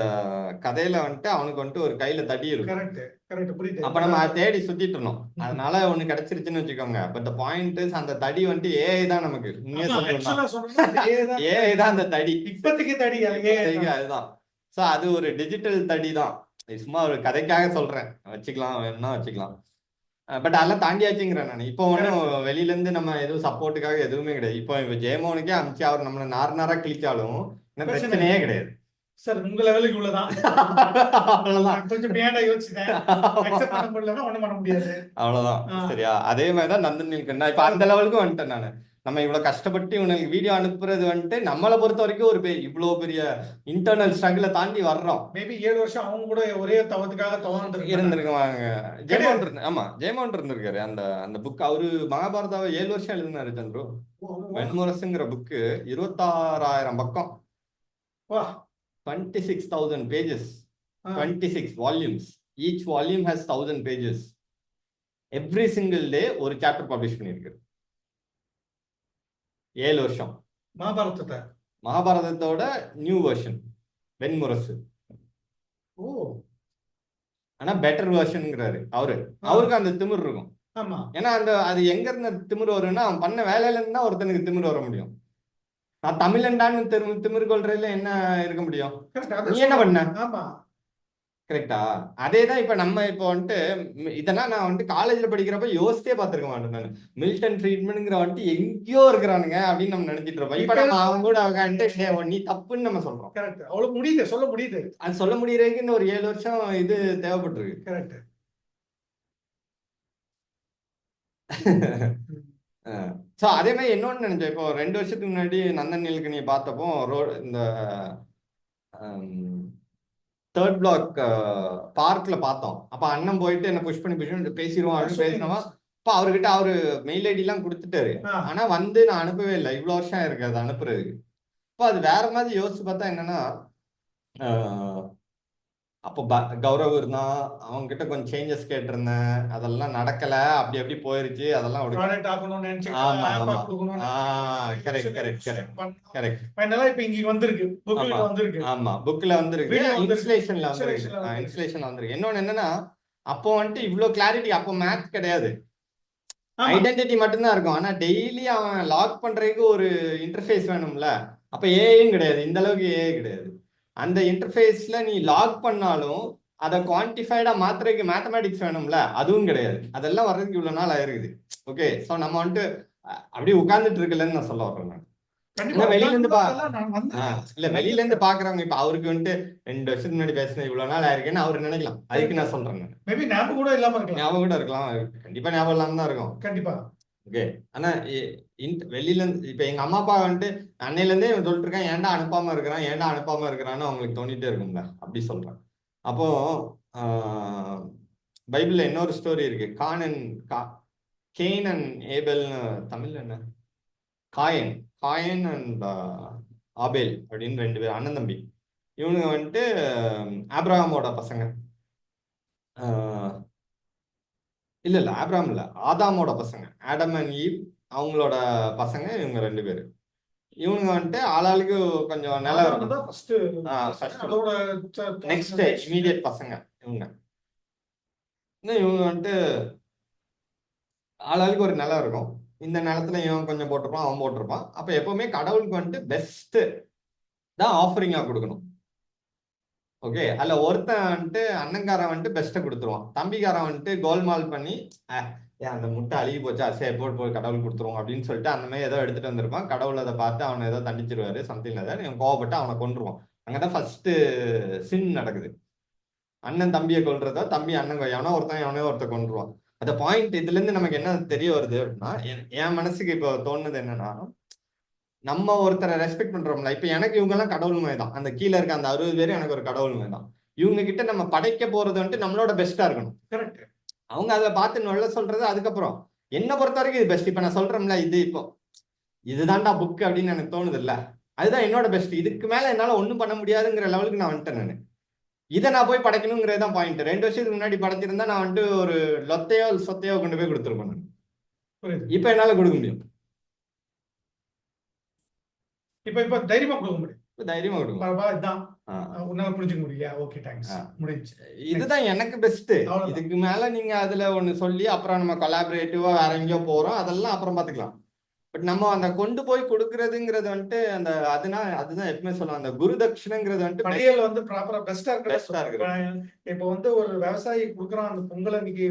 கதையில வந்துட்டு அவனுக்கு வந்துட்டு ஒரு கையில தடி இருக்கும். கரெக்ட் கரெக்ட் புரியுது. அப்ப நம்ம அதை தேடி சுத்திட்டு இருந்தோம். அதனால ஒண்ணு கிடைச்சிருச்சுன்னு வச்சுக்கோங்க. பட் பாயிண்ட் அந்த தடி வந்துட்டு ஏஐ தான் நமக்கு. உண்மையா சொல்லணும்னா ஏஐ தான் அந்த தடி. இப்போதைக்கு தடி அதுதான். சோ அது ஒரு டிஜிட்டல் தடி தான். சும்மா ஒரு கதைக்காக சொல்றேன். வச்சுக்கலாம், வேணும்னா வச்சுக்கலாம். பட் அதெல்லாம் தாண்டியாச்சுங்கிறேன் நான். இப்போ ஒன்றும் வெளியில இருந்து நம்ம எதுவும் சப்போர்ட்டுக்காக எதுவுமே கிடையாது. இப்போ ஜெயமோனுக்கே அமிச்சு அவர் நம்மளை நார கிழிச்சாலும் பிரச்சனையே கிடையாது. சார் உங்க லெவலுக்கு இவ்வளவுதான். அவ்வளவுதான். கொஞ்சம் பியாண்டா யோசிச்சேன். அக்செப்ட் பண்ண முடியலன்னா ஒண்ணும் பண்ண முடியாது. அவ்வளவுதான். சரியா? அதே மாதிரிதான் நந்தன் நீல்கண்ணா. இப்ப அந்த லெவலுக்கு வந்துட்டேன் நானு. நம்ம இவ்வளவு கஷ்டப்பட்டு இவனுக்கு வீடியோ அனுப்புறது வந்துட்டு நம்மளை பொறுத்த வரைக்கும் ஒரு இவ்வளவு பெரிய இன்டர்னல் ஸ்ட்ரகிளை தாண்டி வர்றோம். மேபி 7 வருஷம் அவங்க கூட ஒரே தவத்துக்காக இருந்திருக்குவாங்க. ஜெயமோகன் ஆமா ஜெயமோகன் இருந்திருக்காரு. அந்த அந்த புக் அவரு மகாபாரதாவை 7 வருஷம் எழுதினாரு சந்துரு. வெண்முரசுங்கிற புக்கு 26,000 பக்கம், 26,000 pages, 26 volumes. Each volume has 1,000 pages. Every single day ஒரு சாப்டர் பப்ளிஷ் பண்ணியிருக்காரு. 7 வருஷம். மகாபாரதத்தோட நியூ வெர்ஷன் வெண்முரசு. ஆனா பெட்டர் வெர்ஷன்ங்கிறாரு அவருக்கு அந்த திமிர் இருக்கும். ஏன்னா அந்த அது எங்க இருந்து திமிர் வரும்னா அவன் பண்ண வேலையில இருந்தா ஒருத்தனுக்கு திமிர் வர முடியும். நான் தமிழன்டான்னு திமிர் கொள்றதுல என்ன இருக்க முடியும்? நீ என்ன பண்ண? கரெக்டா? அதேதான் இப்ப நம்ம இப்போ வந்துட்டு இதெல்லாம் நான் வந்துட்டு காலேஜ்ல படிக்கிறப்ப யோசித்தே பார்த்திருக்க மாட்டேன். நான் மில்டன் ஃப்ரீட்மன்ங்கிற வந்துட்டு எங்கேயோ இருக்கிறானுங்க அப்படின்னு நம்ம நினைச்சிட்டு இருப்போம். இப்ப நம்ம அவங்க கூட அவங்க நீ தப்புன்னு நம்ம சொல்றோம். கரெக்ட். அவ்வளவு முடியுது, சொல்ல முடியுது. அது சொல்ல முடியறதுக்கு இன்னும் ஒரு 7 வருஷம் இது தேவைப்பட்டிருக்கு. கரெக்ட். ஸோ அதே மாதிரி இன்னொன்னு நினைச்சேன். இப்போ 2 வருஷத்துக்கு முன்னாடி நந்தன் நீல்கனியை பார்த்தப்போ இந்த 3rd பிளாக் பார்க்ல பார்த்தோம். அப்ப அண்ணன் போயிட்டு என்ன புஷ் பண்ணி பேசிடுவோம் அப்படின்னு பேசினவா. அப்ப அவர்கிட்ட அவரு மெயில் ஐடி எல்லாம் கொடுத்துட்டாரு. ஆனா வந்து நான் அனுப்பவே இல்லை. இவ்வளவு வருஷம் இருக்கு அது அனுப்புறதுக்கு. அப்ப அது வேற மாதிரி யோசிச்சு பார்த்தா என்னன்னா, அப்போ கௌரவ் இருந்தான், அவங்க கிட்ட கொஞ்சம் சேஞ்சஸ் கேட்டிருந்தேன். அதெல்லாம் நடக்கல. அப்படி போயிருச்சு. அதெல்லாம் ஆமா புக்ல வந்திருக்கு, இன்ஸ்டலேஷன்ல வந்திருக்கு. இன்னொன்னு என்னன்னா, அப்போ வந்துட்டு இவ்வளவு கிளாரிட்டி, அப்போ மேத் கிடையாது, ஐடென்டிட்டி மட்டும்தான் இருக்கும். ஆனா டெய்லி அவன் லாக் பண்றதுக்கு ஒரு இன்டர்ஃபேஸ் வேணும்ல. அப்ப ஏஐயும் கிடையாது, இந்த அளவுக்கு ஏஐ கிடையாது. அந்த இன்டர்ஃபேஸ்ல நீ லாக் பண்ணாலும் அதை குவான்டிஃபைடா மாத்துறதுக்கு மேத்தமேட்டிக்ஸ் வேணும்ல, அதுவும் கிடையாது. அதெல்லாம் வர்றதுக்கு இவ்வளவு நாள் ஆயிருக்குது. ஓகே, ஸோ நம்ம வந்துட்டு அப்படியே உட்கார்ந்துட்டு இருக்குல்லன்னு நான் சொல்ல வர்றேன். வெளியில இருந்து பாக்குறவங்க இப்ப அவருக்கு வந்துட்டு 2 வருஷத்துக்கு முன்னாடி பேசினேன் இவ்வளவு நாள் ஆயிருக்குன்னு அவரு நினைக்கலாம். அதுக்கு நான் சொல்றேன். ஞாபகம் கூட இருக்கலாம், கண்டிப்பா ஞாபகம் இல்லாம தான் இருக்கும். கண்டிப்பா. ஓகே, ஆனா வெளியில இருந்து இப்ப எங்க அம்மா அப்பா வந்துட்டு அன்னையில இருந்தே சொல்லிட்டு இருக்கேன், ஏன்டா அனுப்பாம இருக்கிறான்னு அவங்களுக்கு தோண்டிட்டே இருக்கும்ல, அப்படி சொல்றேன். அப்போ பைபிள்ல இன்னொரு ஸ்டோரி இருக்கு. கேன் அண்ட் ஏபெல்னு தமிழ்ல என்ன, காயன் அண்ட் ஆபேல் அப்படின்னு 2 பேர் அண்ணன் தம்பி. இவனுங்க வந்துட்டு ஆப்ரஹாமோட பசங்க. இல்ல ஆப்ரஹாம் இல்ல, ஆதாமோட பசங்க. ஆடம் அண்ட் ஈவ் அவங்களோட பசங்க இவங்க 2 பேரு. இவனுங்க வந்துட்டு ஆளாளுக்கு கொஞ்சம் நிலம் இருக்கும். நெக்ஸ்ட் இமீடியட் பசங்க இவங்க வந்துட்டு ஆளாளுக்கு ஒரு நிலம் இருக்கும். இந்த நிலத்துல இவன் கொஞ்சம் போட்டிருப்பான், அவன் போட்டிருப்பான். அப்ப எப்பவுமே கடவுளுக்கு வந்துட்டு பெஸ்ட் தான் ஆஃபரிங்கா கொடுக்கணும். ஓகே, அதுல ஒருத்தன் வந்துட்டு அண்ணங்காரன் வந்துட்டு பெஸ்ட்டை கொடுத்துருவான், தம்பிக்காரன் வந்துட்டு கோல்மால் பண்ணி அந்த முட்டை அழுகி போச்சா, சரி போய் கடவுள் கொடுத்துருவோம் அப்படின்னு சொல்லிட்டு அந்த மாதிரி ஏதோ எடுத்துட்டு வந்திருப்பான். கடவுள் அதை பார்த்து அவனை ஏதோ தண்டிச்சிருவாரு, சம்திங் ஏதாவது இவன் கோவப்பட்டு அவனை கொன்றுவான். அங்கதான் ஃபர்ஸ்ட் சின் நடக்குது. அண்ணன் தம்பியை கொல்றதோ, தம்பி அண்ணன் எவனோ ஒருத்தன் கொன்றுவான். அந்த பாயிண்ட் இதுல இருந்து நமக்கு என்ன தெரிய வருது அப்படின்னா, என் மனசுக்கு இப்போ தோணுது என்னன்னா, நம்ம ஒருத்தரை ரெஸ்பெக்ட் பண்றோம்ல. இப்ப எனக்கு இவங்க எல்லாம் கடவுள் மாதிரி தான். அந்த கீழே இருக்க அந்த 60 பேரும் எனக்கு ஒரு கடவுள் மாதிரி தான். இவங்க கிட்ட நம்ம படைக்க போறது வந்துட்டு நம்மளோட பெஸ்டா இருக்கணும். கரெக்ட். அவங்க அதை பார்த்து நல்ல சொல்றது. அதுக்கப்புறம் என்ன பொறுத்த வரைக்கும் இது பெஸ்ட். இப்ப நான் சொல்றேன்ல, இது இப்போ இதுதான்டா புக் அப்படின்னு எனக்கு தோணுது இல்ல, அதுதான் என்னோட பெஸ்ட். இதுக்கு மேல என்னால ஒண்ணும் பண்ண முடியாதுங்கிற லெவலுக்கு நான் வந்துட்டேன். நான் இதை நான் போய் படைக்கணுங்கிறது தான் பாயிண்ட். 2 வருஷத்துக்கு முன்னாடி படைச்சிருந்தா நான் வந்துட்டு ஒரு சொத்தையோ கொண்டு போய் கொடுத்துருப்பேன். இப்ப என்னால கொடுக்க முடியும். இப்ப தைரியமா கொடுக்க முடியும். தைரியமா விடுங்க. பரவாயில்ல, இதான் உன்னால புரிஞ்சுக்க முடியல. ஓகே, தேங்க்ஸ், முடிஞ்சு. இதுதான் எனக்கு பெஸ்ட். இதுக்கு மேல நீங்க அதுல ஒண்ணு சொல்லி அப்புறம் நம்ம கொலாபரேட்டிவா வேற எங்கேயோ போறோம், அதெல்லாம் அப்புறம் பாத்துக்கலாம். பட் நம்ம அந்த கொண்டு போய் கொடுக்கறதுங்கிறது வந்துட்டு அந்த அதுதான் எப்பவுமே சொல்லுவாங்க, அந்த குரு தட்சிணைங்கிறது வந்துட்டு படையல் வந்து ப்ராப்பரா பெஸ்டா பெஸ்டா இருக்கு. இப்ப வந்து ஒரு விவசாயி குடுக்குறான் அந்த பொங்கல் அன்னைக்கு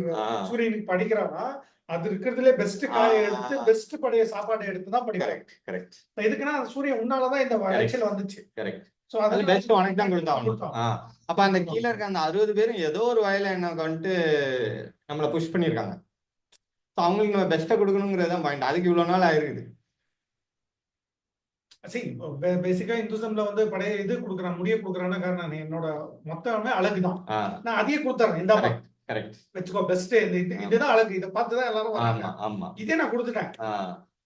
சூரியனுக்கு படிக்கிறான்னா, அது இருக்கிறதுல பெஸ்ட் காயை எடுத்து பெஸ்ட் படைய சாப்பாடு எடுத்து தான் படிக்கிறாங்க. கரெக்ட். இதுக்குன்னா அந்த சூரியன் உன்னாலதான் இந்த விளைச்சல் வந்துச்சு. கரெக்ட். சோ அது பெஸ்ட் உனக்கு தான் கொடுத்தாங்க. அப்ப அந்த கீழ இருக்க அந்த 60 பேரும் ஏதோ ஒரு வயல என்ன வந்துட்டு நம்மள புஷ் பண்ணிருக்காங்க. அவங்களுக்கு நம்ம பெஸ்ட்டா கொடுக்கணுங்கிறது தான் பாயிண்ட். அதுக்கு இவ்வளவு நாள் ஆயிருக்குது. பேசிக்கா இந்துசம்ல வந்து படைய இது குடுக்குறான், முடிய குடுக்குறான்னு காரணம் என்னோட மொத்தமே அழகுதான். நான் அதையே கொடுத்துறேன். இந்த வச்சுக்கோ பெஸ்ட், இதுதான் அழகு, இதை பார்த்துதான் எல்லாரும் வராங்க. இதே நான் கொடுத்துட்டேன்.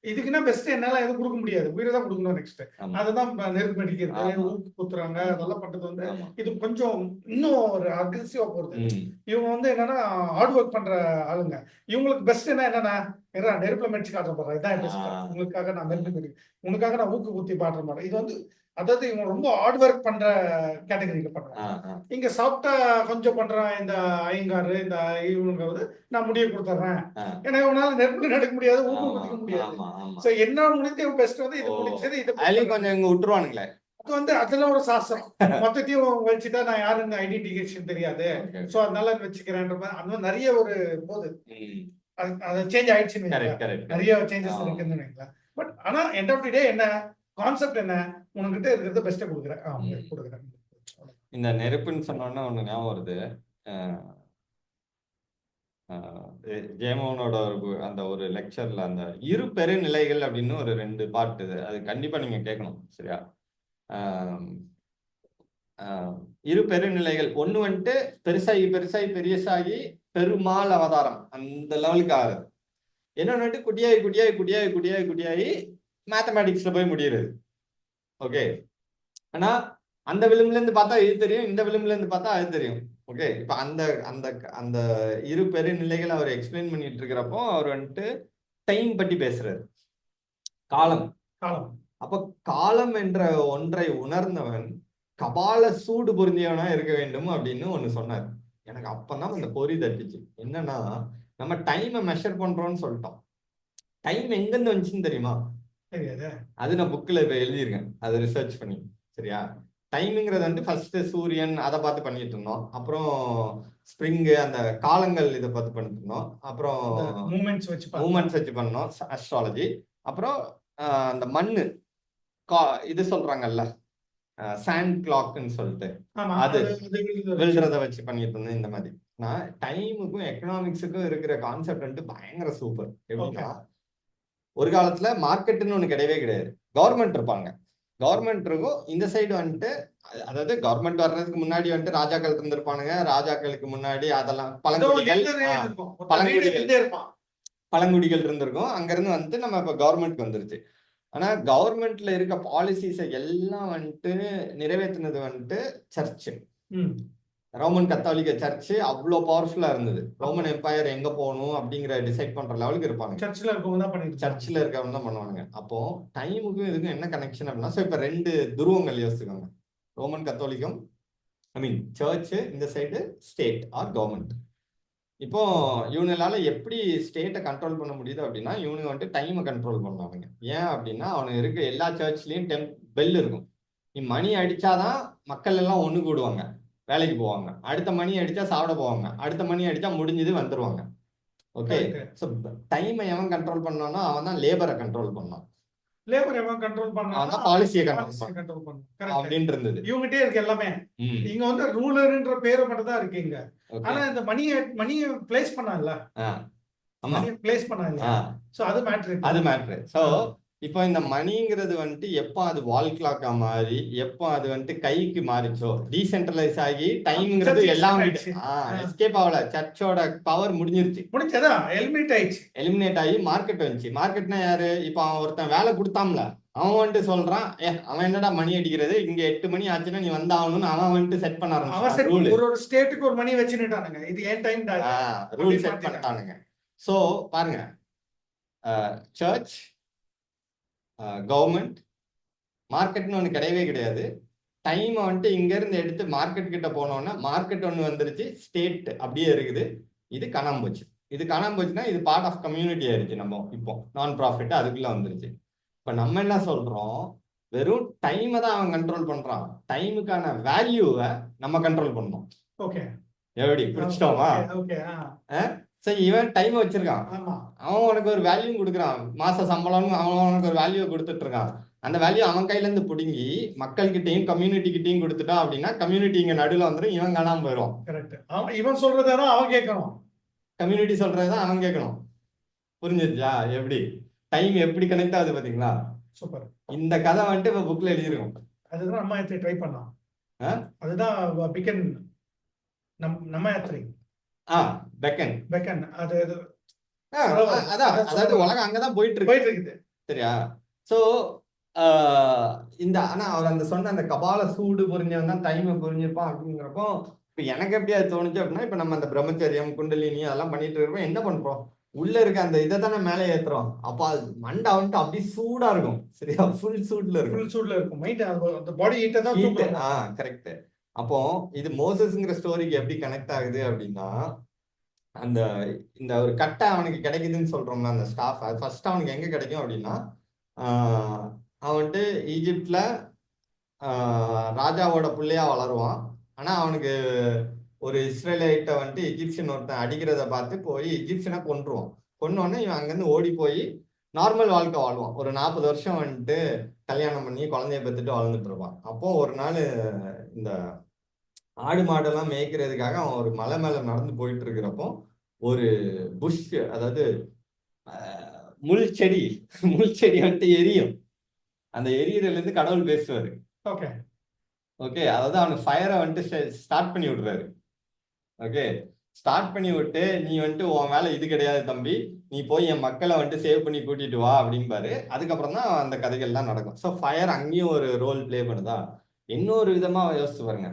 இதுக்குன்னா பெஸ்ட் என்னால எதுவும் கொடுக்க முடியாது, உயிரை தான் கொடுக்கணும். நெக்ஸ்ட் அதுதான் நெருப்பு அடிக்கிறது, ஊக்கு குத்துறாங்க, அதெல்லாம் பண்றது வந்து இது கொஞ்சம் இன்னும் ஒரு அக்ரெசிவா போறது. இவங்க வந்து என்னன்னா ஹார்ட் ஒர்க் பண்ற ஆளுங்க. இவங்களுக்கு பெஸ்ட் என்னன்னா நெருப்புல மெடிச்சு காட்டுற போறேன், இதான் பெஸ்ட், உங்களுக்காக நான் நெருப்பு மெடி, உனக்காக நான் ஊக்கு குத்தி பாடுற மாதிரி. இது வந்து அதாவது இவங்க ரொம்ப ஹார்ட் ஒர்க் பண்ற கேட்டகரியில பண்றாங்க. இங்க சாப்பிட்டா கொஞ்சம் பண்றான் இந்த ஐயங்காரு, இந்த இவங்க வந்து நான் முடிய கொடுத்துறேன், ஏன்னா இவனால நெருப்புல நடக்க முடியாது, ஊக்கம் குத்திக்க முடியாது. சோ என்ன முடிஞ்ச பெஸ்ட் வந்து இது முடிச்சது, இது கொஞ்சம் இங்க விட்டுருவானுங்களே. அது வந்து அதெல்லாம் ஒரு சாஸ்திரம். மொத்தத்தையும் வச்சுட்டா நான் யாருன்னு ஐடென்டிஃபிகேஷன் தெரியாது, சோ அதனால வச்சுக்கிறேன்ற மாதிரி அந்த மாதிரி நிறைய ஒரு போது அது சேஞ்ச் ஆயிடுச்சுன்னு நிறைய சேஞ்சஸ் இருக்குன்னு நினைக்கிறேன். பட் ஆனா எண்ட் ஆஃப் தி டே என்ன கான்செப்ட் என்ன, உனக்கிட்ட இருக்கிறத பெஸ்ட்டா கொடுக்குறேன். இந்த நெருப்புன்னு சொன்னோன்னா ஒண்ணு ஞாபகம் வருது. ஜெயமோகனோட அந்த ஒரு லெக்சர்ல அந்த இரு பெருநிலைகள் அப்படின்னு ஒரு 2 பார்ட், அது கண்டிப்பா நீங்க கேட்கணும். சரியா? இரு பெருநிலைகள். ஒண்ணு வந்துட்டு பெருசாகி பெருசாகி பெரியசாகி பெருமாள் அவதாரம் அந்த லெவலுக்கு ஆகுது. என்னன்னு வந்துட்டு குட்டியாகி குட்டியாகி குட்டியாகி குட்டியாகி குட்டியாகி மேத்தமேட்டிக்ஸ்ல போய் முடியுறது. ஓகே, ஆனா அந்த விளிம்புல இருந்து பார்த்தா இது தெரியும், இந்த விளிம்புல இருந்து பார்த்தா அது தெரியும். ஓகே, இப்ப அந்த அந்த அந்த இரு பெருநிலைகள் அவர் எக்ஸ்பிளைன் பண்ணிட்டு இருக்கிறப்போ அவர் வந்துட்டு டைம் பற்றி பேசுறாரு, காலம். அப்ப காலம் என்ற ஒன்றை உணர்ந்தவன் கபால சூடு பொருந்தியவனா இருக்க வேண்டும் அப்படின்னு ஒண்ணு சொன்னார். எனக்கு அப்பதான் அந்த பொறி தட்டுச்சு. என்னன்னா நம்ம டைமை மெஷர் பண்றோம்னு சொல்லிட்டோம். டைம் எங்கிருந்து வந்துச்சுன்னு தெரியுமா? அது நான் புக்ல இப்ப எழுதியிருக்கேன், அதை ரிசர்ச் பண்ணி. சரியா? டைமிங்கிறது வந்து ஃபர்ஸ்ட் சூரியன் அதை பார்த்து பண்ணிட்டு இருந்தோம், அப்புறம் ஸ்ப்ரிங் அந்த காலங்கள் இதை பார்த்து பண்ணிட்டு இருந்தோம், அப்புறம் மூமெண்ட்ஸ் வச்சு பண்ணோம் அஸ்ட்ராலஜி, அப்புறம் அந்த மண்ணு இது சொல்றாங்கல்ல சாண்ட் கிளாக்னு சொல்லிட்டு அது விழுறத வச்சு பண்ணிட்டு இருந்தேன். இந்த மாதிரி நான் டைமுக்கும் எக்கனாமிக்ஸுக்கும் இருக்கிற கான்செப்ட் வந்து பயங்கர சூப்பர். எப்படின்னா ஒரு காலத்துல மார்க்கெட்டுன்னு ஒண்ணு கிடையவே கிடையாது, கவர்மெண்ட் இருப்பாங்க. கவர்மெண்ட் இருக்கும் இந்த சைடு வந்துட்டு, அதாவது கவர்மெண்ட் வர்றதுக்கு முன்னாடி வந்துட்டு ராஜாக்கள் இருந்திருப்பானுங்க, ராஜாக்களுக்கு முன்னாடி அதெல்லாம் பழங்குடிகள் இருந்திருக்கும். அங்க இருந்து வந்துட்டு நம்ம இப்ப கவர்மெண்ட் வந்துருச்சு. ஆனா கவர்மெண்ட்ல இருக்க பாலிசிஸை எல்லாம் வந்துட்டு நிறைவேற்றினது வந்துட்டு சர்ச்சு, ரோமன் கத்தாலிக்க சர்ச்சு. அவ்வளோ பவர்ஃபுல்லா இருந்தது. ரோமன் எம்பையர் எங்க போகணும் அப்படிங்கிற டிசைட் பண்ற லெவலுக்கு இருப்பாங்க. சர்ச்சில் இருக்கவங்க தான் பண்ணுவாங்க. அப்போ டைமுக்கும் இதுக்கும் என்ன கனெக்ஷன் அப்படின்னா, இப்ப 2 துருவங்கள் யோசிச்சுக்கோங்க, ரோமன் கத்தோலிக்கம் சர்ச், இந்த சைடு ஸ்டேட் ஆர் கவர்மெண்ட். இப்போ இவனால எப்படி ஸ்டேட்டை கண்ட்ரோல் பண்ண முடியுது அப்படின்னா, இவனுங்க வந்துட்டு டைமை கண்ட்ரோல் பண்ணுவானுங்க. ஏன் அப்படின்னா அவனுக்கு இருக்க எல்லா சர்ச்லயும் பெல் இருக்கும். நீ மணி அடிச்சாதான் மக்கள் எல்லாம் ஒண்ணு கூடுவாங்க, வேலைக்கு போவாங்க. அடுத்த மணி அடிச்சா சாப்பிட போவாங்க, அடுத்த மணி அடிச்சா முடிஞ்சது வந்துருவாங்க. ஓகே, சோ டைமை எவன் கண்ட்ரோல் பண்ணானோ அவன் தான் லேபரை கண்ட்ரோல் பண்ணான். லேபர் எவன் கண்ட்ரோல் பண்ணானோ பாலிசியை கண்ட்ரோல் பண்ணான் அப்படின்னு இருந்தது. இவங்ககிட்டே இருக்கு எல்லாமே. இங்க வந்து ரூலர்ன்ற பேரை மட்டும் தான் இருக்கீங்க. ஆனா இந்த மணியை பிளேஸ் பண்ணாங்கல்ல, மணியை பிளேஸ் பண்ணாங்க. சோ அது மேட்டர். சோ இப்போ இந்த மணிங்கிறது வந்துட்டு எப்போ அது வால் கிளாக்கா மாறி, எப்போ அது வந்துட்டு கைக்கு மாறிச்சோ, டீசென்ட்ரலைஸ் ஆகி டைம்ங்கிறது எல்லாம் எஸ்கேப் ஆகல. சர்ச்சோட பவர் முடிஞ்சிருச்சு, எலிமினேட் ஆகி மார்க்கெட் வந்துச்சு. மார்க்கெட்னா யாரு? இப்போ அவன் ஒருத்தன் வேலை கொடுத்தாம்ல, அவன் வந்துட்டு சொல்றான், அவன் என்னடா மணி அடிக்கிறது, இங்க 8 மணி ஆச்சுன்னா நீ வந்தாகணும்னு அவன் வந்துட்டு செட் பண்ண ஆரம்பிச்சான். ஒரு ஸ்டேட்டுக்கு ஒரு மணி வச்சுட்டானுங்க, இது ஏன் டைம் ரூல் செட் பண்ணிட்டானுங்க. சோ பாருங்க, சர்ச், கவர்மெண்ட், மார்க்கெட்னு ஒன்று கிடையவே கிடையாது. டைமை வந்துட்டு இங்க இருந்து எடுத்து மார்க்கெட் கிட்ட போனோம்னா மார்க்கெட் ஒன்று வந்துருச்சு, ஸ்டேட் அப்படியே இருக்குது. இது காணாம போச்சு. இது காணாம போச்சுன்னா இது பார்ட் ஆஃப் கம்யூனிட்டி ஆயிடுச்சு. நம்ம இப்போ நான் ப்ராஃபிட் அதுக்குள்ள வந்துருச்சு. இப்ப நம்ம என்ன சொல்றோம், வெறும் டைமை தான் அவன் கண்ட்ரோல் பண்றான், டைமுக்கான வேல்யூவை நம்ம கண்ட்ரோல் பண்ணணும். ஓகே, எப்படி பிடிச்சிட்டோமா? சரி, இவன் டைம் வச்சிருக்கான், அவன் உனக்கு ஒரு வேல்யூ கொடுக்குறான், மாச சம்பளம்னு அவன் உனக்கு ஒரு வேல்யூ கொடுத்துட்டு இருக்கான். அந்த வேல்யூ அவன் கையில இருந்து பிடுங்கி மக்கள் கிட்டையும் கம்யூனிட்டி கிட்டையும் கொடுத்துட்டான் அப்படின்னா கம்யூனிட்டி இங்க நடுவில் வந்துடும், இவன் காணாம போயிடும். இவன் சொல்றதான் அவன் கேட்கணும், கம்யூனிட்டி சொல்றதுதான் அவன் கேட்கணும். புரிஞ்சிருச்சா? எப்படி டைம் எப்படி கனெக்ட் ஆகுது பாத்தீங்களா? சூப்பர். இந்த கதை வந்துட்டு இப்ப புக்ல எழுதிருக்கும். அதுதான் நம்ம ட்ரை பண்ணலாம். அதுதான் பிகன் நம்ம யாத்திரை. பெக்கன் பெக்கன் அது அதாவது உலகம் அங்கதான் போயிட்டு இருக்குது. சரியா? சோ இந்த ஆனா அவர் அந்த சொன்ன அந்த கபால சூடு புரிஞ்சவன் தான் டைமை புரிஞ்சிருப்பான் அப்படிங்கிறப்போ இப்ப எனக்கு எப்படி அது தோணுச்சு அப்படின்னா, இப்ப நம்ம அந்த பிரம்மச்சரியம் குண்டலினி அதெல்லாம் பண்ணிட்டு இருக்கிறப்ப என்ன பண்றோம், உள்ள இருக்க அந்த இதை தானே மேலே ஏத்துறோம். அப்ப அது மண்டை வந்துட்டு அப்படியே சூடா இருக்கும். சரியா? ஃபுல் சூட்ல இருக்கும். கரெக்ட். அப்போ இது மோசஸ்ங்கிற ஸ்டோரிக்கு எப்படி கனெக்ட் ஆகுது அப்படின்னா, அந்த இந்த ஒரு கட்டை அவனுக்கு கிடைக்குதுன்னு சொல்றோம்ல அந்த ஸ்டாஃப், அது ஃபர்ஸ்ட் அவனுக்கு எங்க கிடைக்கும் அப்படின்னா, அவன் வந்துட்டு ஈஜிப்ட்ல ராஜாவோட பிள்ளையா வளருவான். ஆனா அவனுக்கு ஒரு இஸ்ரேலைட்ட வந்துட்டு எஜிப்சியன் ஒருத்தன் அடிக்கிறத பார்த்து போய் எஜிப்சியனை கொன்றுவான். கொன்னோடனே இவன் அங்கேருந்து ஓடி போய் நார்மல் வாழ்க்கை வாழ்வான். ஒரு 40 வருஷம் வந்துட்டு கல்யாணம் பண்ணி குழந்தைய பெற்றுட்டு வாழ்ந்துட்டு இருப்பான். அப்போ ஒரு நாள் இந்த ஆடு மாடெல்லாம் மேய்க்கிறதுக்காக அவன் ஒரு மலை மேல நடந்து போயிட்டு இருக்கிறப்போ ஒரு புஷ், அதாவது முள் செடி வந்துட்டு எரியும். அந்த எரியறதுல இருந்து கடவுள் பேசுவாரு. ஓகே, அதாவது அவனுக்கு ஃபயரை வந்துட்டு ஸ்டார்ட் பண்ணி விடுறாரு. ஓகே, ஸ்டார்ட் பண்ணி விட்டு நீ வந்துட்டு உன் வேலை இது கிடையாது தம்பி, நீ போய் என் மக்களை வந்துட்டு சேவ் பண்ணி கூட்டிட்டு வா அப்படின்பாரு. அதுக்கப்புறம் தான் அந்த கதைகள்லாம் நடக்கும். ஸோ ஃபயர் அங்கேயும் ஒரு ரோல் பிளே பண்ணுதா. இன்னொரு விதமா யோசிச்சு பாருங்க,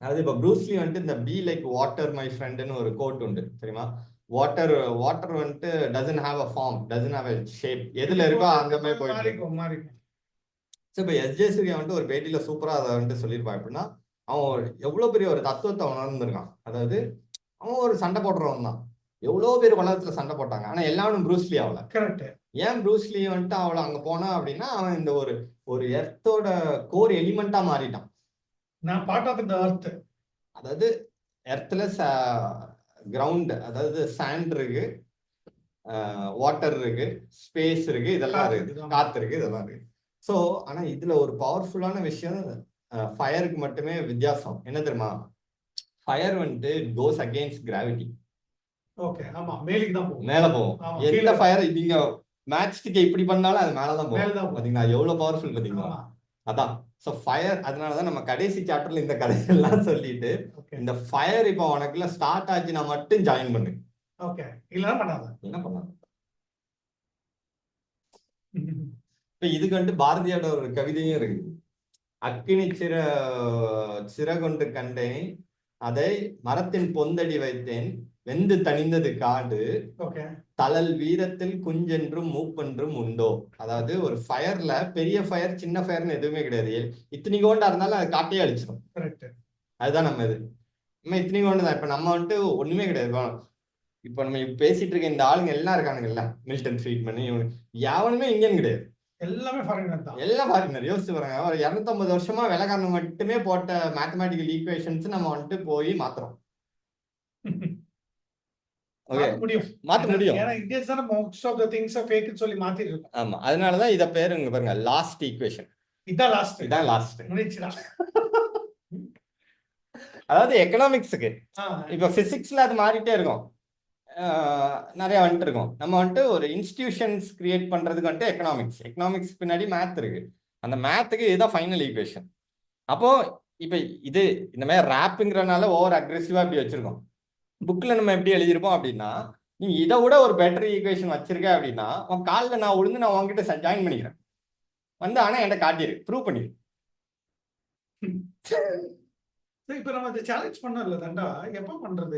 அதாவது இப்போ ப்ரூஸ்லி வந்துட்டு இந்த பி லைக் வாட்டர் மை ஃப்ரெண்டுன்னு ஒரு கோட் உண்டு தெரியுமா? வாட்டர் வந்துட்டு doesn't have a form, doesn't have a shape, எதுல இருக்கோ அங்க போய் போயிட்டு. ஸோ இப்போ எஸ்ஜே சூர்யா வந்துட்டு ஒரு பேட்டியில சூப்பரா அதை வந்துட்டு சொல்லியிருப்பான். எப்படின்னா, அவன் எவ்வளவு பெரிய ஒரு தத்துவத்தை உணர்ந்திருக்கான். அதாவது அவன் ஒரு சண்டை போடுறவன் தான், எவ்வளவு பேர் உலகத்துல சண்டை போட்டாங்க, ஆனா எல்லாரும் ப்ரூஸ்லி ஆகல. கரெக்ட். ஏன் ப்ரூஸ்லி வந்துட்டு அவளை அங்க போனா அப்படின்னா, அவன் இந்த ஒரு எர்த்தோட கோர் எலிமெண்டா மாறிட்டான். நான் பார்ட் ஆஃப் தி எர்த், அதாவது எர்த்ல கிரவுண்ட், அதாவது சாண்ட் இருக்கு, வாட்டர் இருக்கு, ஸ்பேஸ் இருக்கு, இதெல்லாம் இருக்கு, காத்து இருக்கு, இதெல்லாம் இருக்கு. ஸோ ஆனா இதுல ஒரு பவர்ஃபுல்லான விஷயம், ஃபயருக்கு மட்டுமே வித்தியாசம் என்ன தெரியுமா? ஃபயர் வந்துட்டு கோஸ் அகெயின்ஸ்ட் கிராவிட்டி. ஓகே, ஆமா, மேலுக்கு தான் போகும், மேல போகும். எந்த ஃபயர் நீங்க மேட்ச் ஸ்டிக்கை இப்படி பண்ணாலும் அது மேலதான் போகும். பாத்தீங்களா எவ்வளவு பவர்ஃபுல் பாத்தீங்களா? அதான். ஸோ ஃபயர், அதனாலதான் நம்ம கடைசி சாப்டர்ல இந்த கதையெல்லாம் சொல்லிட்டு, இந்த ஃபயர் இப்போ உனக்குள்ள ஸ்டார்ட் ஆச்சுன்னா மட்டும் ஜாயின் பண்ணு. ஓகே, இல்லைன்னா பண்ணாத. என்ன பண்ணாத? இப்ப இதுக்கு வந்துட்டு பாரதியோட ஒரு கவிதையும் இருக்கு. அக்கினி சிறகொண்டு கண்டேன், அதை மரத்தின் பொந்தடி வைத்தேன், வெந்து தணிந்தது காடு, தளல் வீரத்தில் குஞ்சென்றும் மூப்பென்றும் உண்டோ. அதாவது ஒரு ஃபயர்ல பெரிய ஃபயர் சின்ன ஃபயர்னு எதுவுமே கிடையாது. இத்தனிகோண்டா இருந்தாலும் அது காட்டையே அழிச்சிடும். அதுதான் நம்ம இது. நம்ம இத்தனிகோண்டு தான். இப்ப நம்ம வந்துட்டு ஒண்ணுமே கிடையாது. இப்ப நம்ம பேசிட்டு இருக்க இந்த ஆளுங்க எல்லாம் இருக்கானுங்கல்ல, மில்டன் ஃப்ரீட்மன், யாவனுமே இந்தியன் கிடையாது, எல்லாமே ஃபாரினர் தான். எல்லாம் ஃபாரினர். யோசிச்சு பாருங்க, ஒரு 250 வருஷமா வெள்ளக்காரன் மட்டுமே போட்ட மேத்தமேட்டிக்கல் ஈக்குவேஷன்ஸ் நம்ம வந்துட்டு போய் மாத்துறோம். மாத்த முடியும். ஆமா, அதனாலதான் இத பேரு இங்க பாருங்க, லாஸ்ட் ஈக்குவேஷன். இதான் லாஸ்ட். அதாவது எக்கனாமிக்ஸுக்கு இப்ப பிசிக்ஸ்ல அது மாறிட்டே இருக்கும், நிறைய வந்துட்டு இருக்கும். நம்ம வந்துட்டு ஒரு இன்ஸ்டிடியூஷன்ஸ் கிரியேட் பண்றதுக்கு வந்துட்டு எக்கனாமிக்ஸ் பின்னாடி மேத் இருக்கு. அந்த மேத்துக்கு இதுதான் ஃபைனல் ஈக்குவேஷன். அப்போ இப்ப இது இந்த மாதிரி ரேப்புங்கிறனால ஓவர் அக்ரெசிவா இப்படி வச்சிருக்கோம். புக்ல நம்ம எப்படி எழுதிருப்போம் அப்படின்னா, நீ இதை விட ஒரு பெட்டர் ஈக்குவேஷன் வச்சிருக்க அப்படின்னா உன் காலில் நான் உழுந்து நான் உங்ககிட்ட ஜாயின் பண்ணிக்கிறேன் வந்து, ஆனா என்கிட்ட காட்டிரு, ப்ரூவ் பண்ணிரு. இப்ப நம்ம அதை சேலஞ்ச் பண்ணல தண்டா, எப்ப பண்றது?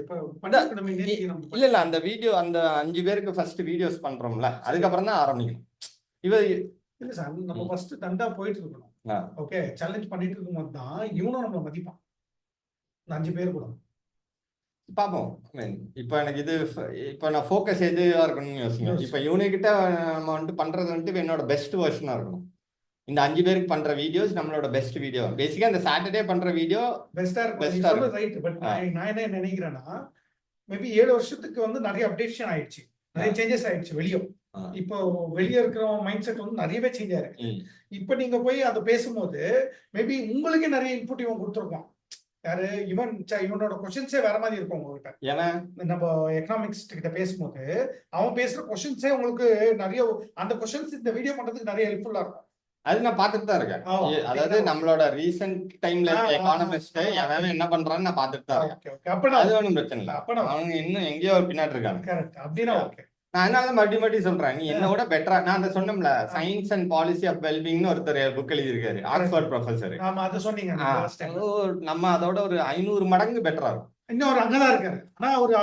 இல்ல அந்த வீடியோ, அந்த 5 பேருக்கு ஃபர்ஸ்ட் வீடியோஸ் பண்றோம்ல, அதுக்கப்புறம் தான் ஆரம்பிக்கணும். இல்ல சார், நம்ம ஃபர்ஸ்ட் தண்டா போயிட்டு இருக்கணும். ஓகே, சேலஞ்ச் பண்ணிட்டு இருக்கும்போது தான் இவனும் நம்மள மதிப்பான். இந்த 5 பேர் கூட பாப்போம். இப்போ எனக்கு இது இப்போ நான் ஃபோக்கஸ் எதுவா இருக்கணும்னு யோசிங்க. இப்போ இவனுக்கிட்ட நம்ம வந்துட்டு பண்றது வந்துட்டு என்னோட பெஸ்ட் வெர்ஷனா இருக்கணும். இந்த 5 பேருக்கு பண்ற வீடியோஸ் நம்மளோட பெஸ்ட் வீடியோ. பேசிக்கா இந்த சாட்டர்டே பண்ற வீடியோ பெஸ்டா இருக்கும். ரைட். பட் நான் என்ன நினைக்கிறேன்னா, மேபி 7 வருஷத்துக்கு வந்து நிறைய அப்டேஷன் ஆயிடுச்சு, நிறைய சேஞ்சஸ் ஆயிடுச்சு வெளியே. இப்போ வெளியே இருக்கிற மைண்ட் செட் வந்து நிறையவே சேஞ்ச் ஆயிருக்கு. இப்போ நீங்க போய் அதை பேசும்போது மேபி உங்களுக்கே நிறைய இன்புட் இவன் கொடுத்துருப்பான். யாரு இவனோட கொஸ்டின்ஸே வேற மாதிரி இருக்கும் உங்ககிட்ட. ஏன்னா நம்ம எக்கனாமிக்ஸ் கிட்ட பேசும்போது அவன் பேசுற கொஸ்டின்ஸே உங்களுக்கு நிறைய, அந்த கொஸ்டின்ஸ் இந்த வீடியோ பண்றதுக்கு நிறைய ஹெல்ப்ஃபுல்லா இருக்கும். அது நான் பார்த்துட்டு தான் இருக்கேன். அதாவது நம்மளோட ரீசெண்ட் டைம்ல எக்கானமிஸ்ட் அவன் என்ன பண்றான்னு நான் பார்த்துட்டு தான் இருக்கேன். அது ஒன்றும் பிரச்சனை இல்லை. அவங்க இன்னும் எங்கேயோ பின்னாடி இருக்காங்க. அப்படின்னா ஓகே. நான் அதனால மறுபடியும் சொல்றேன், நீ என்ன விட பெட்டரா. நான் அந்த சொன்னோம்ல, சயின்ஸ் அண்ட் பாலிசி ஆஃப் வெல்பீங்னு ஒருத்தர் புக் எழுதியிருக்காரு, ஆக்ஸ்போர்ட் ப்ரொஃபசர். நம்ம அதோட ஒரு 500 மடங்கு பெட்டரா இருக்கும். இன்னும் ஒரு அங்கதான் இருக்காரு. ஆனா ஒரு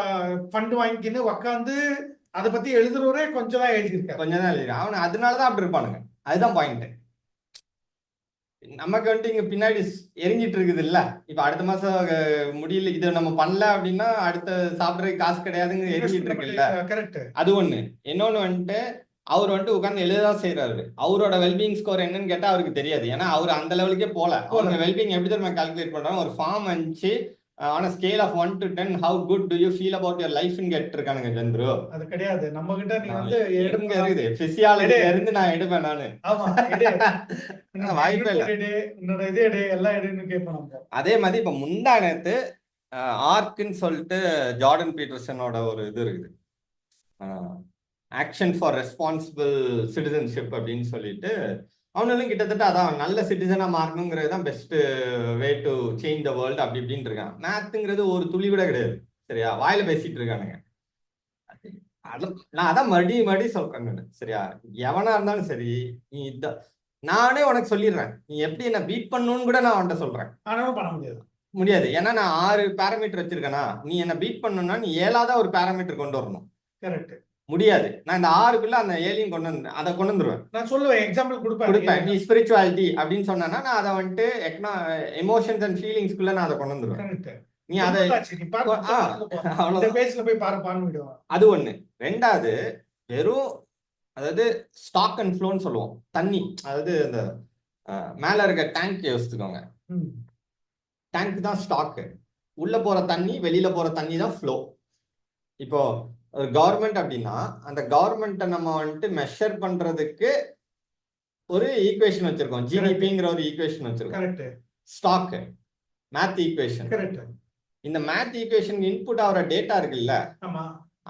ஃபண்ட் வாங்கிக்கின்னு உட்காந்து அதை பத்தி எழுதுறவரே கொஞ்சம் தான் எழுதியிருக்காரு. கொஞ்சம் தான் எழுதிருக்கான் அவன். அதனாலதான் அப்படி இருப்பானுங்க. அதுதான் பாயிண்ட். நமக்கு வந்துட்டு இங்க பின்னாடி எரிஞ்சிட்டு இருக்குது இல்ல. இப்ப அடுத்த மாசம் முடியல, இது நம்ம பண்ணல அப்படின்னா அடுத்த சாப்பிடறதுக்கு காசு கிடையாதுங்க, எரிஞ்சிட்டு இருக்கு இல்ல. கரெக்ட். அது ஒண்ணு. இன்னொன்னு வந்துட்டு அவர் வந்துட்டு உட்கார்ந்து எழுததான் செய்யறாரு. அவரோட வெல்பீயிங் ஸ்கோர் என்னன்னு கேட்டா அவருக்கு தெரியாது. ஏன்னா அவர் அந்த லெவலுக்கே போல. அவங்க வெல்பீயிங் எப்படி தெரியுமா கால்குலேட் பண்றாங்க, ஒரு ஃபார்ம் அனுப்பிச்சு on a scale of 1 to 10 how good do you feel about your life ன்னு கேட்டிருக்கானுங்க சந்திரு. அது கிடையாது நம்ம கிட்ட. நீ வந்து எடுங்க இருக்குது பிசியாலஜில இருந்து நான் எடுப்பேன் நானு. ஆமா வாய்ப்பே இல்ல. என்னோட இதே எல்லாம் எடுன்னு கேட்போம். அதே மாதிரி இப்ப முந்தானத்து ஆர்க்னு சொல்லிட்டு ஜார்டன் பீட்டர்சனோட ஒரு இது இருக்குது, ஆக்ஷன் ஃபார் ரெஸ்பான்சிபிள் சிட்டிசன்ஷிப் அப்படின்னு சொல்லிட்டு. அவனும் கிட்டத்தட்ட அதான் நல்ல சிட்டிசனா மாறணுங்கிறது தான் best way to change the world அப்படி இப்படின்னு இருக்கான். மேத்துங்கிறது ஒரு துளி கூட கிடையாது. சரியா, வாயில பேசிட்டு இருக்கானுங்க. நான் அதான் மறுபடியும் சொல்றேன். சரியா, எவனா இருந்தாலும் சரி, நீ நானே உனக்கு சொல்லிடுறேன், நீ எப்படி என்ன பீட் பண்ணணும்னு கூட நான் அவன்கிட்ட சொல்றேன். பண்ண முடியாது. ஏன்னா நான் 6 பேராமீட்டர் வச்சிருக்கேன்னா, நீ என்ன பீட் பண்ணணும்னா நீ 7ஆவது ஒரு பேராமீட்டர் கொண்டு வரணும். கரெக்ட். முடியாது. நான் இந்த 6க்குள்ள அந்த 7ஐயும் கொண்டு வந்து அதை கொண்டு வந்துருவேன். நான் சொல்லுவேன், எக்ஸாம்பிள் கொடுப்பேன். நீ ஸ்பிரிச்சுவாலிட்டி அப்படின்னு சொன்னா நான் அதை வந்துட்டு எமோஷன்ஸ் அண்ட் ஃபீலிங்ஸ்குள்ள நான் அதை கொண்டு வந்துருவேன். நீ அதை அது ஒண்ணு. ரெண்டாவது வெறும் அதாவது ஸ்டாக் அண்ட் ஃப்ளோன்னு சொல்லுவோம். தண்ணி, அதாவது அந்த மேல இருக்க டேங்க் யோசிச்சுக்கோங்க. டேங்க் தான் ஸ்டாக்கு. உள்ள போற தண்ணி வெளியில போற தண்ணி தான் ஃப்ளோ. இப்போ கவர்மெண்ட் அப்படின்னா அந்த கவர்மெண்ட்டை நம்ம வந்துட்டு மெஷர் பண்றதுக்கு ஒரு ஈக்குவேஷன் வச்சிருக்கோம். ஜிடிபிங்கிற ஒரு ஈக்குவேஷன் வச்சிருக்கோம். Stack math equation. இந்த மேத் ஈக்குவேஷன் இன்புட் ஆகிற டேட்டா இருக்குல்ல,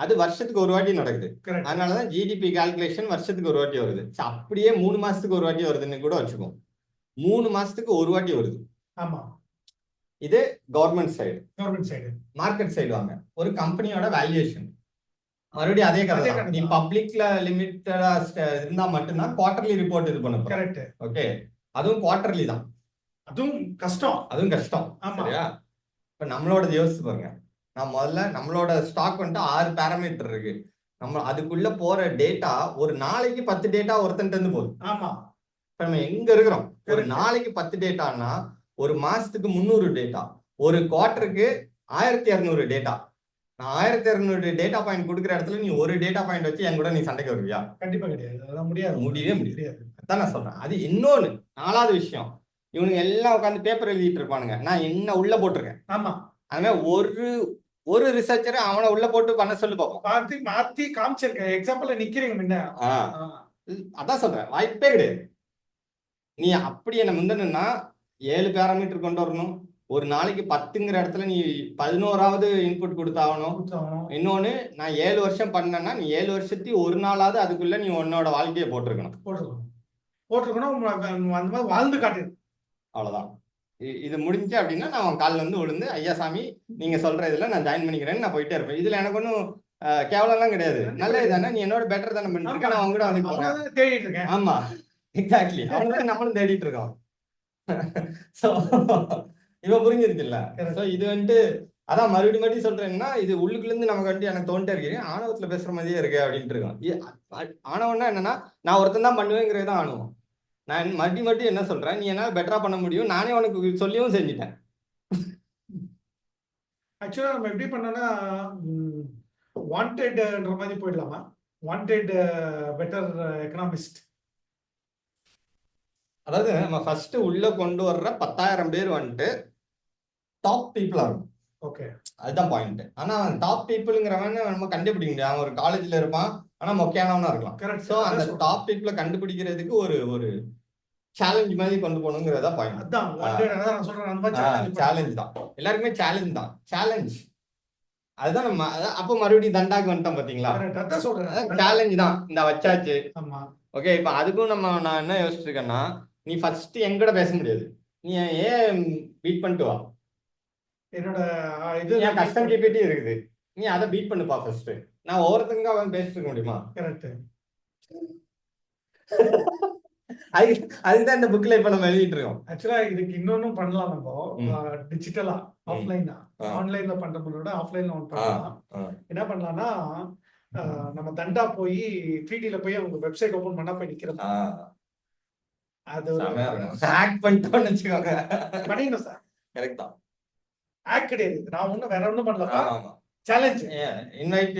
அது வருஷத்துக்கு ஒரு வாட்டி நடக்குது. அதனாலதான் ஜிடிபி கால்குலேஷன் வருஷத்துக்கு ஒரு வாட்டி வருது. அப்படியே 3 மாசத்துக்கு ஒரு வாட்டி வருதுன்னு கூட வச்சுக்கோம். 3 மாசத்துக்கு ஒரு வாட்டி வருது. இது கவர்மெண்ட் சைடு. மார்க்கெட் சைடு வாங்க, ஒரு கம்பெனியோட வேல்யூவேஷன் மறுபடியும் அதே கதை. நீ பப்ளிக்ல லிமிட்டடா இருந்தா மட்டும்தான் குவார்டர்லி ரிப்போர்ட் இது பண்ண. கரெக்ட். ஓகே, அதுவும் குவார்டர்லி தான். அதுவும் கஷ்டம். சரியா, இப்ப நம்மளோட யோசிச்சு பாருங்க. நான் முதல்ல நம்மளோட ஸ்டாக் வந்துட்டு 6 பேராமீட்டர் இருக்கு. நம்ம அதுக்குள்ள போற டேட்டா ஒரு நாளைக்கு 10 டேட்டா ஒருத்தன்ட்டு இருந்து போகுது. ஆமா, இப்ப நம்ம எங்க இருக்கிறோம்? ஒரு நாளைக்கு 10 டேட்டான்னா ஒரு மாசத்துக்கு 300 டேட்டா, ஒரு குவார்டருக்கு 1200 டேட்டா. நான் 1200 டேட்டா பாயிண்ட் கொடுக்குற இடத்துல நீ ஒரு டேட்டா பாயிண்ட் வச்சு என் கூட நீ சண்டைக்கு வருவியா? கண்டிப்பா கிடையாது. அதெல்லாம் முடியவே முடியாது. அதான் நான் சொல்றேன். அது இன்னொன்னு 4வது விஷயம், இவனுங்க எல்லாம் உட்காந்து பேப்பர் எழுதிட்டு இருப்பானுங்க. நான் என்ன உள்ள போட்டிருக்கேன். ஆமா, அதுமாதிரி ஒரு ரிசர்ச்சரை அவனை உள்ள போட்டு பண்ண சொல்லி பார்ப்போம். மாத்தி காமிச்சிருக்கேன். எக்ஸாம்பிள் நிக்கிறீங்க முன்ன. அதான் சொல்றேன், வாய்ப்பே கிடையாது. நீ அப்படி என்ன முந்தனா 7 பேராமீட்டர் கொண்டு வரணும். ஒரு நாளைக்கு 10ங்கிற இடத்துல நீ 11ஆவது இன்புட் கொடுத்தாகணும். இன்னொன்னு, நான் 7 வருஷம் பண்ணேன்னா நீ 7 வருஷத்துக்கு ஒரு நாளாவது அதுக்குள்ள நீ உன்னோட வாழ்க்கையை போட்டிருக்கணும். அந்த மாதிரி வாழ்ந்து காட்டு. அவ்வளவுதான். இது முடிஞ்சு அப்படின்னா நான் காலில் வந்து விழுந்து, ஐயா சாமி நீங்க சொல்ற இதுல நான் ஜாயின் பண்ணிக்கிறேன்னு நான் போயிட்டே இருப்பேன். இதுல எனக்கு ஒன்றும் கேவலம் கிடையாது. நல்லது தானே, நீ என்னோட பெட்டர் தானே பண்ணிருக்கேன். நான் உங்ககிட்ட வந்து போறேன், தேடிட்டு இருக்கேன். ஆமா, எக்ஸாக்ட்லி. அவங்கள நம்மளும் தேடிட்டு இருக்கோம். இப்ப புரிஞ்சிருச்சுல்ல. இது வந்துட்டு அதான் மறுபடியும் சொல்றேன்னா இது உள்ளுக்குள்ள இருந்து நமக்கு வந்து எனக்கு தோண்டே இருக்கு ஆணவத்துல பேசுற மாதிரியே இருக்கு அப்படின்ட்டு இருக்கோம். ஆணவம்னா என்னன்னா நான் ஒருத்தன் தான் பண்ணுவேங்கிறது தான் ஆணவம். நான் மறுபடியும் என்ன சொல்றேன், நீ என்னால பெட்டரா பண்ண முடியும், நானே உனக்கு சொல்லியும் செஞ்சுட்டேன். ஆக்சுவலா நம்ம எப்படி பண்ணோம்னா வாண்டட்ன்ற மாதிரி போயிடலாமா? Wanted better economist. அதாவது நம்ம ஃபர்ஸ்ட் உள்ள கொண்டு வர்ற 10,000 பேர் வந்துட்டு டாப் பீப்புளா இருக்கும். ஓகே, அதுதான் பாயிண்ட். ஆனா டாப் பீப்புளுங்கிறவன் நம்ம கண்டுபிடிக்க முடியாது. அவன் ஒரு காலேஜ்ல இருப்பான், ஆனா மொக்கையானவனா இருக்கலாம். கரெக்ட். ஸோ அந்த டாப் பீப்புளை கண்டுபிடிக்கிறதுக்கு ஒரு ஒரு சேலஞ்ச் மாதிரி கொண்டு போகணுங்கிறதா பாயிண்ட். அதான் வாண்டட். அதான் நான் சொல்றேன், அந்த மாதிரி சேலஞ்ச் தான் எல்லாருக்குமே, சேலஞ்ச் தான். சேலஞ்ச் அதுதான் நம்ம அப்போ மறுபடியும் தண்டாக்கு வந்துட்டோம் பாத்தீங்களா? அதான் சொல்றேன், சேலஞ்ச் தான் இந்த வச்சாச்சு. ஆமா. ஓகே, இப்போ அதுக்கும் நான் என்ன யோசிச்சிருக்கேன்னா, நீ ஃபர்ஸ்ட் என்கிட்ட பேச முடியாது, நீ ஏன் பீட் பண்ணிட்டு வா. என்னோட இது என் கஸ்டம் கேபிலிட்டி இருக்குது, நீ அதை பீட் பண்ணுப்பா ஃபர்ஸ்ட். நான் ஒவ்வொருத்தங்க அவன் பேசிட்டு இருக்க முடியுமா? கரெக்ட். அதுதான் இந்த புக்ல இப்ப நம்ம எழுதிட்டு இருக்கோம். ஆக்சுவலா இதுக்கு இன்னொன்னும் பண்ணலாம். நம்ம டிஜிட்டலா ஆஃப்லைனா ஆன்லைன்ல பண்றத ஆஃப்லைன்ல ஒன்று பண்ணலாம். என்ன பண்ணலாம்னா நம்ம தண்டா போய் 3Dல போய் அவங்க வெப்சைட் ஓபன் பண்ணா போய் நிக்கிறோம். அது ஹேக் பண்ணிட்டோம்னு வெச்சுக்கோங்க. பண்ணிடணும் சார். கரெக்ட் தான். ஹேக் கிடையாது. நான் ஒண்ணும் வேற ஒண்ணும் பண்ணல. சேலஞ்ச், இன்வைட்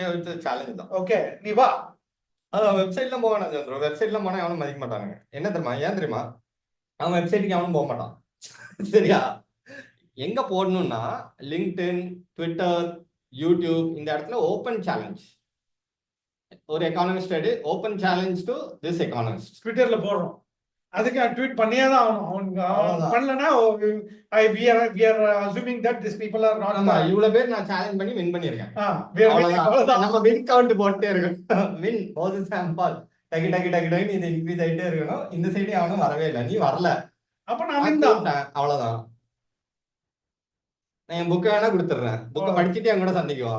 சேலஞ்ச் தான். ஓகே, நீ வா. அதான் வெப்சைட்ல போவானா சந்திரம், வெப்சைட்ல போனா எவனும் மதிக்க மாட்டானுங்க. என்ன தெரியுமா, ஏன் தெரியுமா, அவன் வெப்சைட்டுக்கு எவனும் போக மாட்டான். சரியா? எங்க போடணும்னா லிங்க்டின், ட்விட்டர், யூடியூப், இந்த இடத்துல ஓப்பன் சேலஞ்ச். ஒரு economist open challenge to this economist ட்விட்டர்ல போடுறோம். அதுக்கு ட்வீட் பண்ணியே தான் ஆகணும். அவங்க பண்ணலனா we are assuming that these people are not. இவ்வளவு பேர் நான் சேலஞ்ச் பண்ணி வின் பண்ணிருக்கேன். அவ்வளவுதான். நம்ம வின் கவுண்ட் போட்டே இருக்கணும். வின் போது சாம்பிள் டக்கு டக்கு டக்கு டக்கு இது இன்க்ரீஸ் ஆயிட்டே இருக்கணும். இந்த சைடு அவனும் வரவே இல்லை, நீ வரல, அப்ப நான் வின் தான். அவ்வளவுதான். நான் என் புக்கை வேணா கொடுத்துட்றேன், புக்கை படிச்சுட்டு என் கூட சண்டைக்கு வா.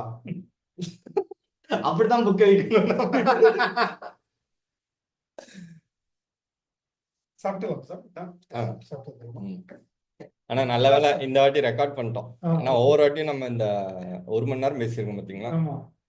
அப்படித்தான் புக்கை வைக்கணும். ஆனா நல்ல வேலை இந்த வாட்டி ரெக்கார்ட் பண்ணிட்டோம். ஆனா ஒவ்வொரு வாட்டியும் நம்ம இந்த 1 மணி நேரம் பேசியிருக்கோம் பாத்தீங்களா?